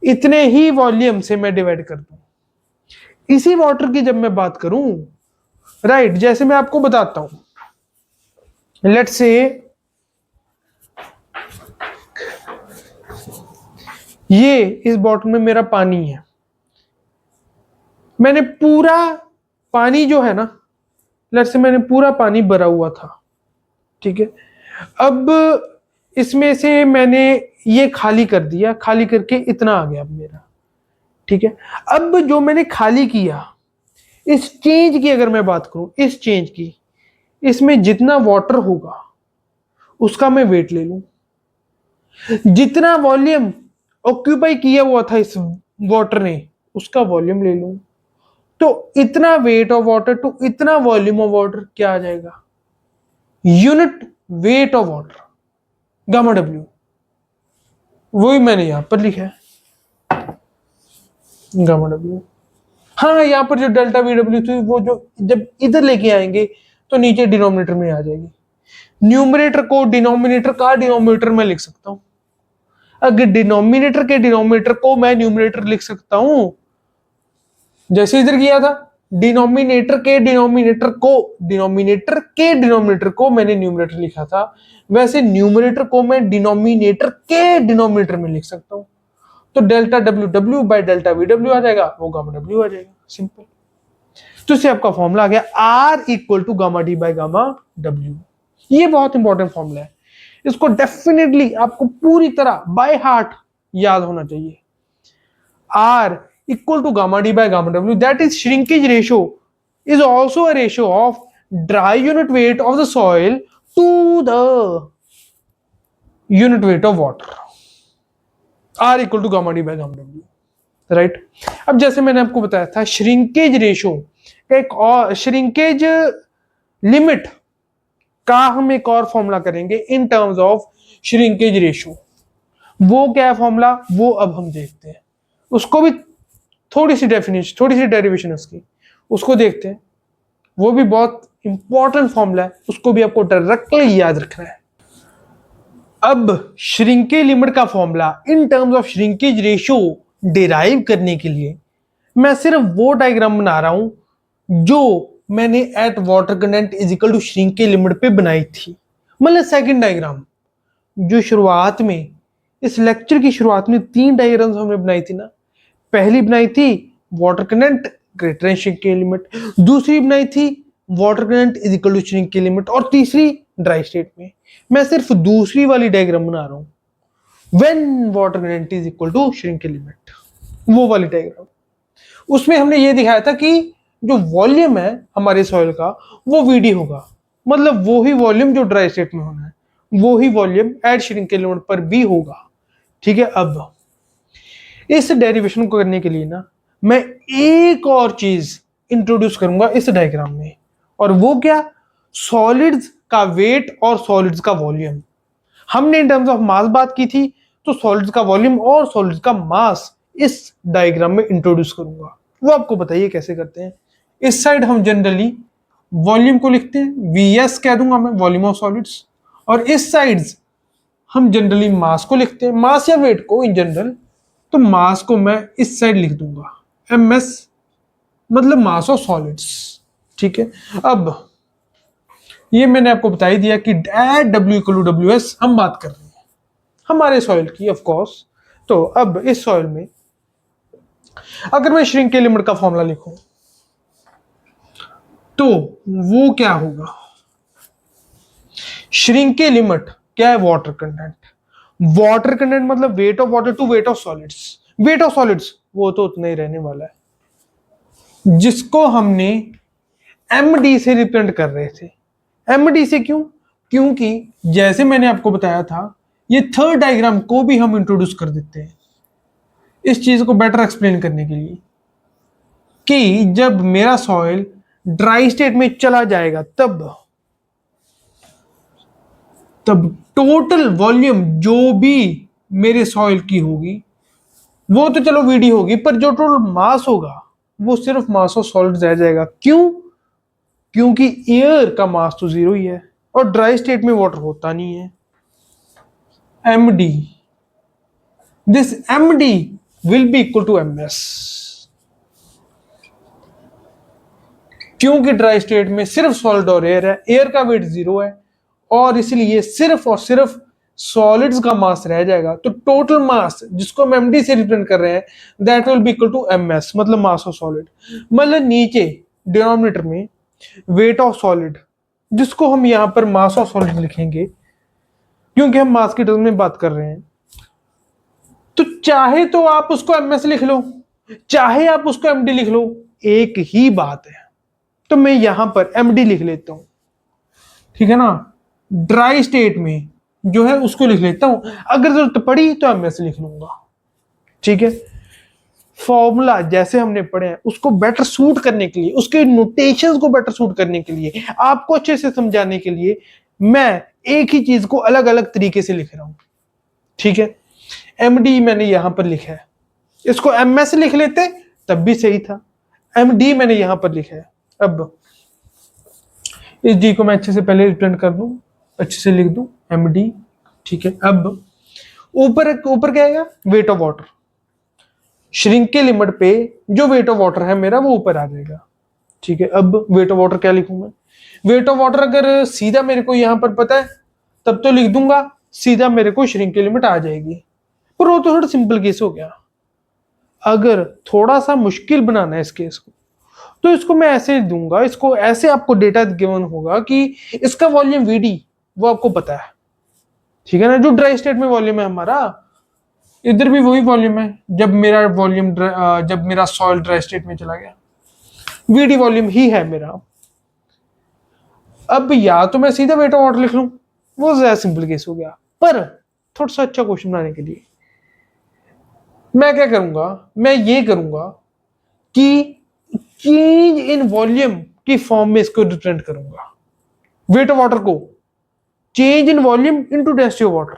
इतने ही वॉल्यूम से मैं डिवाइड कर दूं, इसी वाटर की जब मैं बात करूं, राइट, जैसे मैं आपको बताता हूं, लेट्स से ये इस बॉटल में मेरा पानी है, मैंने पूरा पानी जो है ना, लेट्स से मैंने पूरा पानी भरा हुआ था, ठीक है। अब इसमें से मैंने ये खाली कर दिया, खाली करके इतना आ गया अब मेरा, ठीक है। अब जो मैंने खाली किया, इस चेंज की अगर मैं बात करूं, इस चेंज की, इसमें जितना वाटर होगा उसका मैं वेट ले लूं, जितना वॉल्यूम ऑक्यूपाई किया हुआ था इस वाटर ने उसका वॉल्यूम ले लूं, तो इतना वेट ऑफ वाटर टू इतना वॉल्यूम ऑफ वाटर क्या आ जाएगा? Unit weight of water, gamma W. वही मैंने यहां पर लिखा है, गामा डब्ल्यू। हाँ, यहां पर जो डेल्टा वी डब्ल्यू थी वो जो जब इधर लेके आएंगे तो नीचे डिनोमिनेटर में आ जाएगी। न्यूमरेटर को डिनोमिनेटर का डिनोमिनेटर में लिख सकता हूं, अगर डिनोमिनेटर के डिनोमिनेटर को मैं न्यूमरेटर लिख सकता हूं, जैसे इधर किया था, डिनोमिनेटर के डिनोमिनेटर को मैंने न्यूमरेटर लिखा था, वैसे न्यूमरेटर को मैं डिनोमिनेटर के डिनोमिनेटर में लिख सकता हूं, तो delta W W by delta V W आ जाएगा, वो गामा डब्ल्यू आ जाएगा, सिंपल। तो इससे आपका फॉर्मूला आ गया R equal to gamma D by gamma W. ये बहुत इंपॉर्टेंट फॉर्मूला है, इसको डेफिनेटली आपको पूरी तरह बाय हार्ट याद होना चाहिए। R equal to gamma d by gamma w, that is shrinkage ratio is also a ratio of dry unit weight of the soil to the unit weight of water, r equal to gamma d by gamma w, right. अब जैसे मैंने आपको बताया था, shrinkage ratio एक और, shrinkage limit का हम एक और फॉर्मूला करेंगे इन टर्म्स ऑफ श्रिंकेज रेशो। वो क्या है फॉर्मूला, वो अब हम देखते हैं, उसको भी थोड़ी सी डेफिनेशन, थोड़ी सी डेरिवेशन उसकी, उसको देखते हैं। वो भी बहुत इंपॉर्टेंट फॉर्मूला है, उसको भी आपको डायरेक्टली याद रखना है। अब श्रिंकेज लिमिट का formula in terms of shrinkage ratio derive करने के लिए मैं सिर्फ वो डायग्राम बना रहा हूं जो मैंने at water content is equal to shrinkage limit पे बनाई थी, मतलब सेकंड डायग्राम। जो शुरुआत में, इस लेक्चर की शुरुआत में 3 डायग्राम्स हमने बनाई थी ना, पहली बनाई थी water content greater than shrinkage limit, दूसरी बनाई थी water content is equal to shrinkage limit, और तीसरी ड्राई स्टेट में। मैं सिर्फ दूसरी वाली डायग्राम बना रहा हूं, when water content is equal to shrinkage limit, वो वाली डायग्राम। उसमें हमने ये दिखाया था कि जो वॉल्यूम है हमारे सॉइल का वो वीडी होगा, मतलब वो ही वॉल्यूम जो ड्राई स्टेट में होना है वो ही वॉल्यूम एट श्रिंकेज लिमिट पर भी होगा, ठीक है। अब इस डेरिवेशन को करने के लिए ना मैं एक और चीज इंट्रोड्यूस करूंगा इस डायग्राम में, और वो क्या, सॉलिड्स का वेट और सॉलिड्स का वॉल्यूम। हमने इन टर्म्स ऑफ मास बात की थी, तो सॉलिड्स का वॉल्यूम और सॉलिड्स का मास इस डायग्राम में इंट्रोड्यूस करूंगा। वो आपको बताइए कैसे करते हैं। इस साइड हम जनरली वॉल्यूम को लिखते हैं, वीएस कह दूंगा मैं, वॉल्यूम ऑफ सॉलिड्स, और इस साइड हम जनरली मास को लिखते हैं, मास या वेट को इन जनरल। तो मास को मैं इस साइड लिख दूंगा एमएस, मतलब मास ऑफ सॉलिड्स, ठीक है। अब ये मैंने आपको बता ही दिया कि at W equal to W S हम बात कर रहे हैं हमारे सॉइल की, ऑफ कोर्स। तो अब इस सॉइल में अगर मैं श्रिंक के लिमिट का फॉर्मूला लिखूं तो वो क्या होगा? श्रिंक के लिमिट क्या है? Water content. वाटर कंटेंट मतलब weight of water to weight of solids. Weight of solids वो तो उतना ही रहने वाला है, जिसको हमने एमडी से रिप्रेजेंट कर रहे थे। एमडी से क्यों? क्योंकि जैसे मैंने आपको बताया था, ये थर्ड डायग्राम को भी हम इंट्रोड्यूस कर देते हैं इस चीज को बेटर एक्सप्लेन करने के लिए, कि जब मेरा सॉइल ड्राई स्टेट में चला जाएगा तब टोटल वॉल्यूम जो भी मेरे सॉइल की होगी वो तो चलो वीडी होगी, पर जो टोटल मास होगा वो सिर्फ मास ऑफ सॉलिड रह जाएगा। क्यों? क्योंकि एयर का मास तो जीरो ही है और ड्राई स्टेट में वाटर होता नहीं है। MD, this MD will be equal to MS, क्योंकि ड्राई स्टेट में सिर्फ सॉलिड और एयर है, एयर का वेट जीरो है और इसलिए सिर्फ और सिर्फ सॉलिड्स का मास रह जाएगा। तो टोटल मास जिसको हम एमडी से रिप्रेजेंट कर रहे हैं that will be equal to MS, मतलब मास ऑफ सॉलिड। मतलब नीचे डिनोमिनेटर में वेट ऑफ सॉलिड, जिसको हम यहां पर मास ऑफ सॉलिड लिखेंगे क्योंकि हम मास के टर्म में बात कर रहे हैं। तो चाहे तो आप उसको एमएस लिख लो, चाहे आप उसको एमडी लिख लो, एक ही बात है। तो मैं यहां पर एमडी लिख लेता हूं, ठीक है ना। ड्राई स्टेट में जो है उसको लिख लेता हूं, अगर जरूरत पड़ी तो एमएस लिख लूंगा, ठीक है। फॉर्मूला जैसे हमने पढ़े हैं उसको बेटर सूट करने के लिए, उसके नोटेशंस को बेटर सूट करने के लिए, आपको अच्छे से समझाने के लिए मैं एक ही चीज को अलग अलग तरीके से लिख रहा हूं, ठीक है। एमडी मैंने यहां पर लिखा है, इसको एमएस लिख लेते तब भी सही था। एमडी मैंने यहां पर लिखा है। अब इस डी को मैं अच्छे से पहले रिप्रेजेंट कर दूं, अच्छे से लिख दूं एमडी, ठीक है। अब ऊपर ऊपर क्या आएगा? Wait of water. श्रिंक के लिमिट पे जो वेट ऑफ वाटर है मेरा वो ऊपर आ जाएगा, ठीक है। अब वेट ऑफ वाटर क्या लिखूं मैं? वेट ऑफ वाटर अगर सीधा मेरे को यहां पर पता है तब तो लिख दूंगा, सीधा मेरे को श्रिंक की लिमिट आ जाएगी। पर वो तो थोड़ा सिंपल केस हो गया। अगर थोड़ा सा मुश्किल बनाना है इस केस को तो इसको मैं ऐसे दूंगा, इसको ऐसे आपको डेटा गिवन होगा कि इसका वॉल्यूम वीडी वो आपको पता है, ठीक है ना। जो ड्राई स्टेट में वॉल्यूम है हमारा, इधर भी वही वॉल्यूम है। जब मेरा वॉल्यूम जब मेरा सॉइल ड्राई स्टेट में चला गया, वीडी वॉल्यूम ही है मेरा। अब या तो मैं सीधा वेट ऑफ वाटर लिख लूं, वो ज्यादा सिंपल केस हो गया। पर थोड़ा सा अच्छा क्वेश्चन बनाने के लिए मैं क्या करूंगा? मैं ये करूंगा कि चेंज इन वॉल्यूम की फॉर्म में इसको रिप्रेजेंट करूंगा, वेट ऑफ वाटर को change in volume into density of water.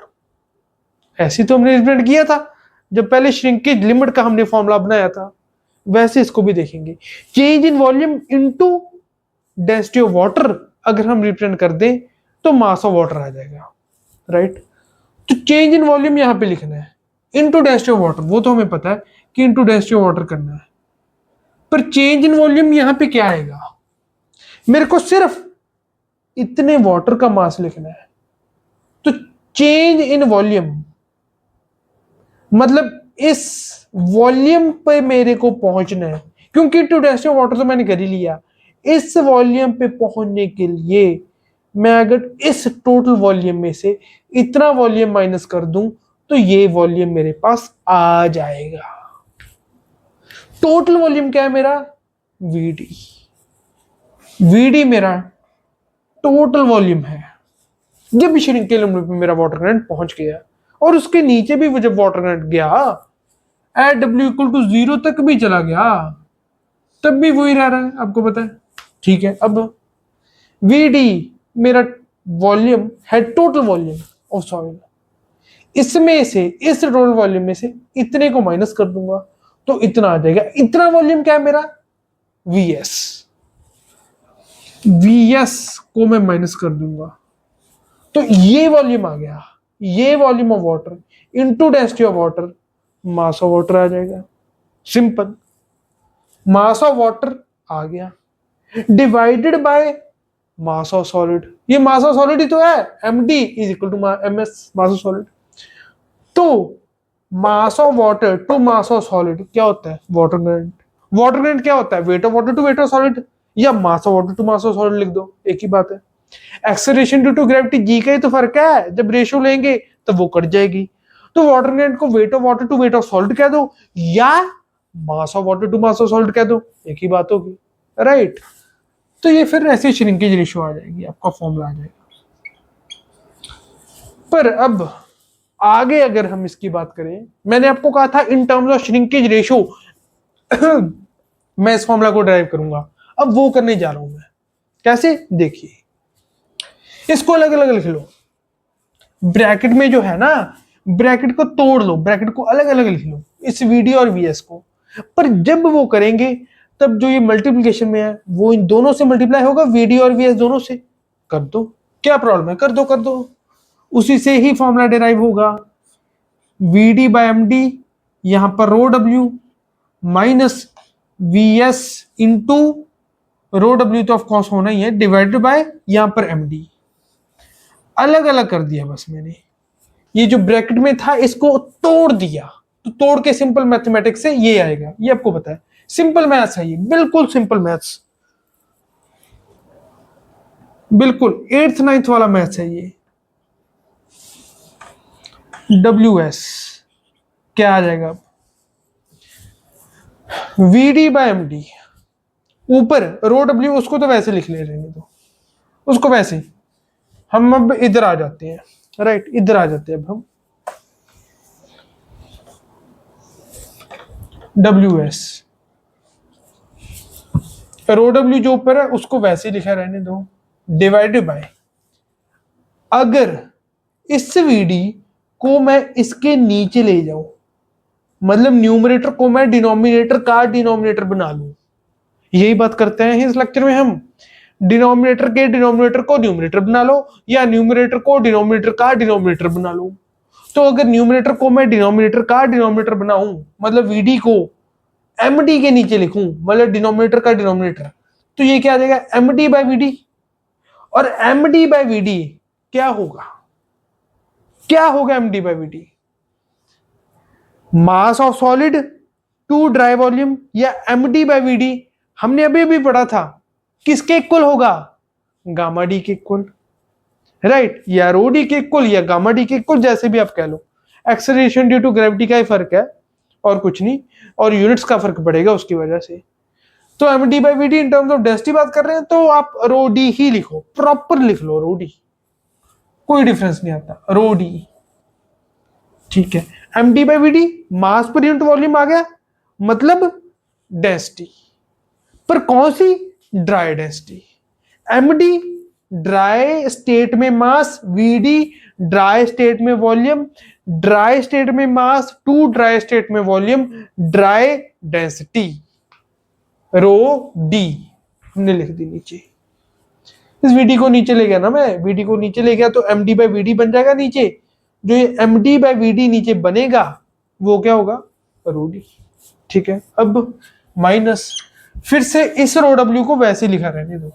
ऐसे तो हमने रिप्रेजेंट किया था जब पहले श्रिंकेज लिमिट का हमने फॉर्मूला बनाया था, वैसे इसको भी देखेंगे। Change in volume into density of water अगर हम रिप्रेजेंट कर दें तो मास ऑफ वाटर आ जाएगा, राइट। तो चेंज इन वॉल्यूम यहां पे लिखना है, इनटू डेंसिटी ऑफ वाटर वो तो हमें पता है कि इनटू डेंसिटी ऑफ वाटर करना है। पर चेंज इन वॉल्यूम यहां पे क्या आएगा? मेरे को सिर्फ इतने वाटर का मास लिखना है। तो चेंज इन वॉल्यूम मतलब इस वॉल्यूम पे मेरे को पहुंचना है, क्योंकि इनटू डेंसिटी ऑफ वाटर तो मैंने कर ही लिया। इस वॉल्यूम पे पहुंचने के लिए मैं अगर इस टोटल वॉल्यूम में से इतना वॉल्यूम माइनस कर दूं तो ये वॉल्यूम मेरे पास आ जाएगा। टोटल वॉल्यूम क्या है मेरा? वीडी। वीडी मेरा टोटल वॉल्यूम है। जब श्रिंक के लिमिट पे मेरा वाटर करंट पहुंच गया और उसके नीचे भी जब वाटर करंट गया एट डब्ल्यू इक्वल टू 0 तक भी चला गया तब भी वही रह रहा है, आपको पता है, ठीक है। अब वीडी मेरा वॉल्यूम है, टोटल वॉल्यूम ऑफ सॉइल। इसमें से इस टोटल वॉल्यूम में से इतने को माइनस कर दूंगा तो इतना आ जाएगा। इतना वॉल्यूम क्या है मेरा? वीएस। वीएस को मैं माइनस कर दूंगा तो ये वॉल्यूम आ गया, ये volume of water into density of water, mass of water आ जाएगा। सिंपल, मास ऑफ वाटर आ गया divided by mass of solid. ये मास ऑफ सॉलिड ही तो है, MD is equal to MS, mass of solid. तो mass of water to mass of solid क्या होता है? Water gravity. वाटर ग्रेविटी क्या होता है? Weight of water to weight of solid, या mass of water to mass of solid लिख दो, एक ही बात है। Acceleration due to gravity G का ही तो फर्क है, जब रेशियो लेंगे तो वो कट जाएगी। तो वाटर ग्रेविटी को weight of water to weight of solid कह दो, या mass of water to mass of solid कह दो, एक ही बात होगी, राइट। तो ये फिर ऐसी श्रिंकेज रेशियो आ जाएगी, आपका फॉर्मूला आ जाएगा। पर अब आगे अगर हम इसकी बात करें, मैंने आपको कहा था इन टर्म्स ऑफ श्रिंकेज रेशियो मैं इस फॉर्मूला को ड्राइव करूंगा, अब वो करने जा रहा हूं मैं। कैसे? देखिए, इसको अलग अलग लिख लो, ब्रैकेट में जो है ना, ब्रैकेट को तोड़ लो, ब्रैकेट को अलग अलग लिख लो, इस वीडी और वीएस को। पर जब वो करेंगे तब जो ये मल्टीप्लिकेशन में है वो इन दोनों से मल्टीप्लाई होगा, वीडी और वीएस दोनों से। कर दो, क्या प्रॉब्लम है, कर दो कर दो, उसी से ही फॉर्मूला डिराइव होगा। वीडी बाय एमडी, यहां पर rho W minus VS into rho W तो ऑफकोर्स होना ही है, डिवाइडेड बाय यहां पर एमडी। अलग अलग कर दिया बस मैंने, ये जो ब्रैकेट में था इसको तोड़ दिया, तो तोड़ के सिंपल मैथमेटिक्स से ये आएगा, ये आपको पता है, सिंपल मैथ्स है ये, बिल्कुल सिंपल मैथ्स, बिल्कुल 8th 9th वाला मैथ्स है ये। WS क्या आ जाएगा? VD बाय MD, ऊपर रो W उसको तो वैसे लिख ले रहे तो उसको वैसे, हम अब इधर आ जाते हैं, राइट, इधर आ जाते हैं अब हम। WS रो W जो ऊपर है उसको वैसे लिखा रहने दो, डिवाइडेड बाय, अगर इस VD को मैं इसके नीचे ले जाऊं, मतलब न्यूमरेटर को मैं डिनोमिनेटर का डिनोमिनेटर बना लूं, यही बात करते हैं इस लेक्चर में हम। डिनोमिनेटर के डिनोमिनेटर को न्यूमरेटर बना लो, या न्यूमरेटर को डिनोमिनेटर का डिनोमिनेटर बना लो। तो अगर न्यूमरेटर को मैं डिनोमिनेटर का डिनोमिनेटर बनाऊं, मतलब VD को MD के नीचे लिखूं, मतलब डिनोमिनेटर का डिनोमिनेटर, तो ये क्या आ जाएगा? MD by VD। और MD बाय VD क्या होगा? क्या होगा MD by VD? Mass of solid to dry volume, या MD बाय VD हमने अभी भी पढ़ा था किसके इक्वल होगा? गामा डी के इक्वल, राइट, या रो डी के इक्वल, या गामा डी के इक्वल, जैसे भी आप कह लो। एक्सेलरेशन ड्यू टू ग्रेविटी का ही फर्क है और कुछ नहीं, और यूनिट्स का फर्क पड़ेगा उसकी वजह से। तो MD by VD in terms of density बात कर रहे हैं तो आप रो डी ही लिखो, प्रॉपर लिख लो रो डी, कोई डिफरेंस नहीं आता, रो डी, ठीक है। MD by VD mass per unit volume आ गया, मतलब डेंसिटी, पर कौन सी? Dry density. MD dry state में मास, VD ड्राई स्टेट में वॉल्यूम, ड्राई स्टेट में मास टू ड्राई स्टेट में volume, dry density, rho D हमने लिख दी नीचे। इस VD को नीचे ले गया ना मैं, VD को नीचे ले गया तो MD बाय VD बन जाएगा नीचे, जो ये MD बाय VD नीचे बनेगा वो क्या होगा? रो डी, ठीक है। अब माइनस, फिर से इस रो डब्ल्यू को वैसे लिखा रहने दो,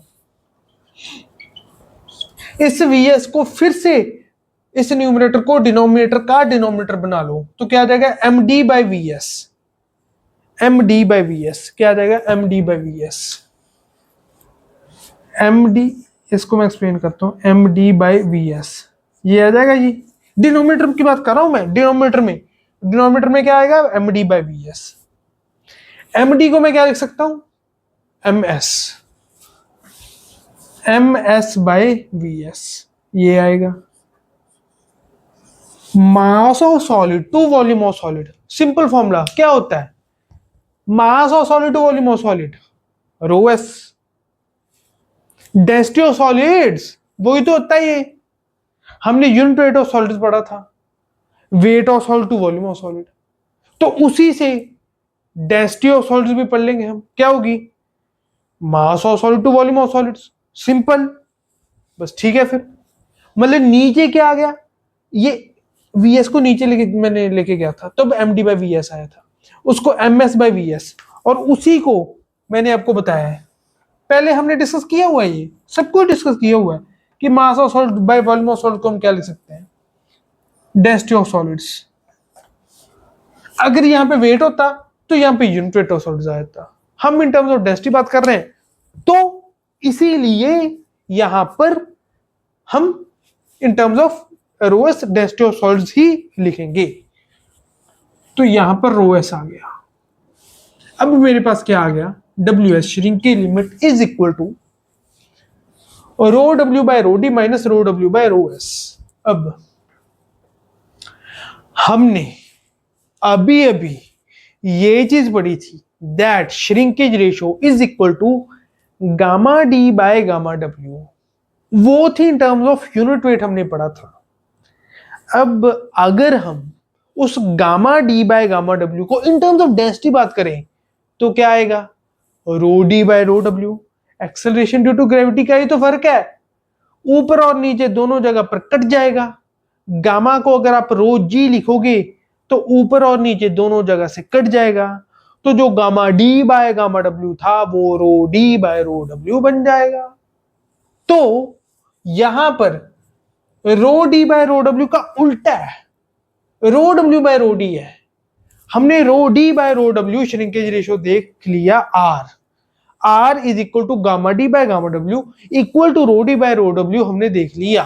इस VS को फिर से इस न्यूमरेटर को डिनोमिनेटर का डिनोमिनेटर बना लो, तो क्या आ जाएगा? MD by VS, MD by VS क्या आ जाएगा? MD बाय VS, MD, इसको मैं एक्सप्लेन करता हूं, MD बाय VS ये आ जाएगा जी, डिनोमिनेटर की बात कर रहा हूं मैं, डिनोमिनेटर में क्या आएगा? MD by VS। MD को मैं क्या लिख सकता हूं? MS बाय VS ये आएगा। Mass of solid to volume of solid, simple formula क्या होता है? Mass of solid to volume of solid, rho S. Density of solids वही तो होता है ये, हमने यूनिट वेट ऑफ सॉलिड्स पढ़ा था, weight of solid to volume of solid, तो उसी से डेंसिटी ऑफ सॉलिड्स भी पढ़ लेंगे हम, क्या होगी? Mass of solid to volume of solids, simple, बस ठीक है। फिर मतलब नीचे क्या आ गया? ये VS को नीचे मैंने लेके गया था, तब MD बाय VS आया था, उसको MS बाय VS, और उसी को मैंने आपको बताया है, पहले हमने डिस्कस किया हुआ है, ये सब कुछ डिस्कस किया हुआ है कि मास of solid by volume of solid को हम क्या लिख सकते हैं? डेंसिटी ऑफ सॉलिड्स, अगर यहाँ पे वेट होता तो यहाँ पे यूनिट वेट ऑफ सॉलिड्स आ जाता। हम इन टर्म्स ऑफ डेंसिटी बात कर रहे हैं, तो इसीलिए यहां पर हम in terms of rho S density of solids ही लिखेंगे। तो यहां पर रोएस आ गया। अब मेरे पास क्या आ गया, डब्ल्यू एस श्रिंक की limit is equal to rho W by rho D minus rho W by rho S. अब हमने अभी अभी ये चीज पढ़ी थी that shrinkage ratio is equal to gamma D by gamma W, वो थी in terms of unit weight हमने पढ़ा था। अब अगर हम उस gamma D by gamma W को इन टर्म्स ऑफ डेंसिटी बात करें तो क्या आएगा, rho D by rho W. Acceleration due to gravity का ही तो फर्क है, ऊपर और नीचे दोनों जगह पर कट जाएगा। गामा को अगर आप रो जी लिखोगे तो ऊपर और नीचे दोनों जगह से कट जाएगा, तो जो gamma D by gamma W था वो rho D by rho W बन जाएगा। तो यहां पर rho D by rho W का उल्टा है, rho W by rho D है। हमने rho D by rho W shrinkage ratio देख लिया R is equal to gamma D by gamma W equal to rho D by rho W हमने देख लिया।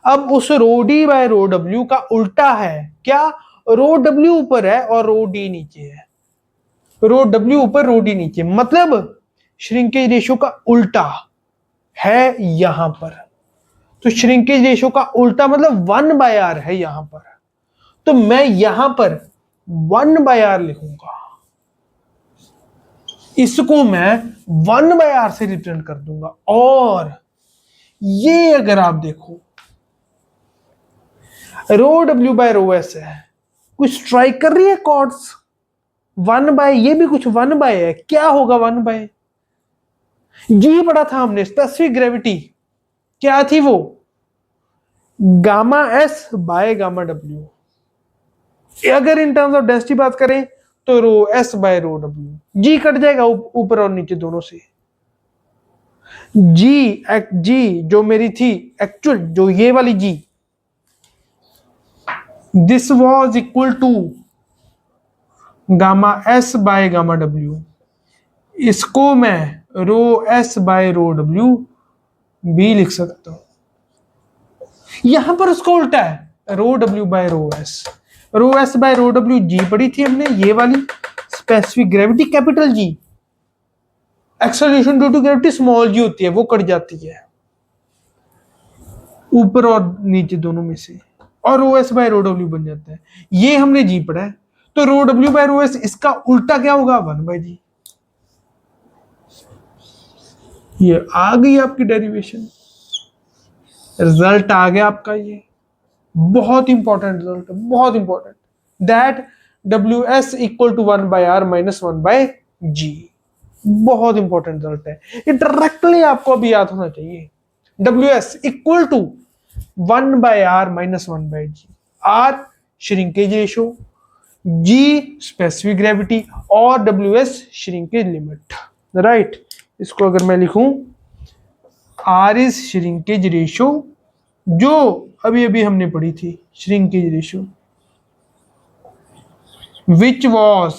अब उस rho D by rho W का उल्टा है क्या, रो डब्ल्यू ऊपर है और रो डी नीचे है, रो डब्ल्यू ऊपर रो डी नीचे, मतलब श्रिंकेज रेशियो का उल्टा है यहां पर। तो श्रिंकेज रेशियो का उल्टा मतलब 1/r है यहां पर, तो मैं यहां पर 1/r लिखूंगा, इसको मैं 1/r से रिप्रेजेंट कर दूंगा। और ये अगर आप देखो रो डब्ल्यू बाय रो एस है, कुछ स्ट्राइक कर रही है कॉर्ड्स, 1/, ये भी कुछ 1/, है, क्या होगा 1/? जी पढ़ा था हमने स्पेसिफिक ग्रेविटी, क्या थी वो, gamma S by gamma W. अगर इन टर्म्स ऑफ डेंसिटी बात करें तो रो S by rho W, ji cut जाएगा ऊपर और नीचे दोनों से। जी जो मेरी थी एक्चुअल, जो ये वाली G, this was equal to gamma S by gamma W, इसको मैं rho S by rho W भी लिख सकता हूं। यहां पर उसको उल्टा है, rho W by rho S by rho W G पढ़ी थी हमने, ये वाली specific gravity capital G, acceleration due to gravity small G होती है, वो कट जाती है ऊपर और नीचे दोनों में से, और रो एस बाय रो डब्ल्यू बन जाता है। ये हमने जी पढ़ा है, तो रो डब्ल्यू बाय रो एस इसका उल्टा क्या होगा, 1/g। ये आ गई आपकी डेरिवेशन, रिजल्ट आ गया आपका। ये बहुत इंपॉर्टेंट रिजल्ट है, बहुत important, that W S equal to 1/r minus 1/g। बहुत इंपॉर्टेंट रिजल्ट है, ये डायरेक्टली आपको अभी याद होना चाहिए। W S equal to 1/r minus 1/g, r shrinkage ratio, g specific gravity और W S shrinkage limit, right. इसको अगर मैं लिखूं, r इज श्रिंकेज रेशियो, जो अभी अभी हमने पढ़ी थी, shrinkage ratio which was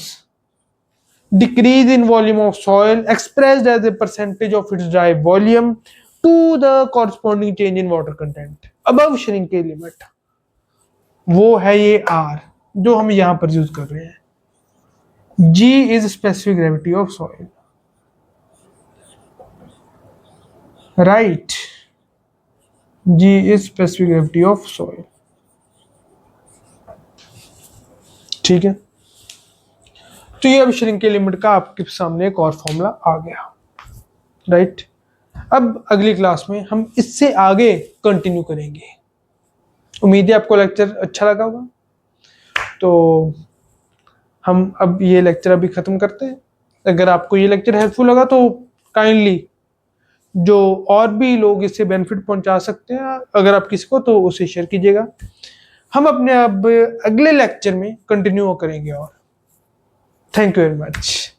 decrease in volume of soil expressed as a percentage of its dry volume to the corresponding change in water content above shrinkage limit, वो है ये R जो हम यहां पर यूज कर रहे हैं। G is specific gravity of soil, right, G is specific gravity of soil, ठीक है। तो ये अब श्रिंकेज लिमिट का आपके सामने एक और फॉर्मूला आ गया, राइट। अब अगली क्लास में हम इससे आगे कंटिन्यू करेंगे। उम्मीद है आपको लेक्चर अच्छा लगा होगा। तो हम अब ये लेक्चर अभी खत्म करते हैं। अगर आपको ये लेक्चर हेल्पफुल लगा तो काइंडली जो और भी लोग इससे बेनिफिट पहुंचा सकते हैं, अगर आप किसी को, तो उसे शेयर कीजिएगा। हम अपने अब अगले लेक्चर में कंटिन्यू करेंगे और थैंक यू वेरी मच।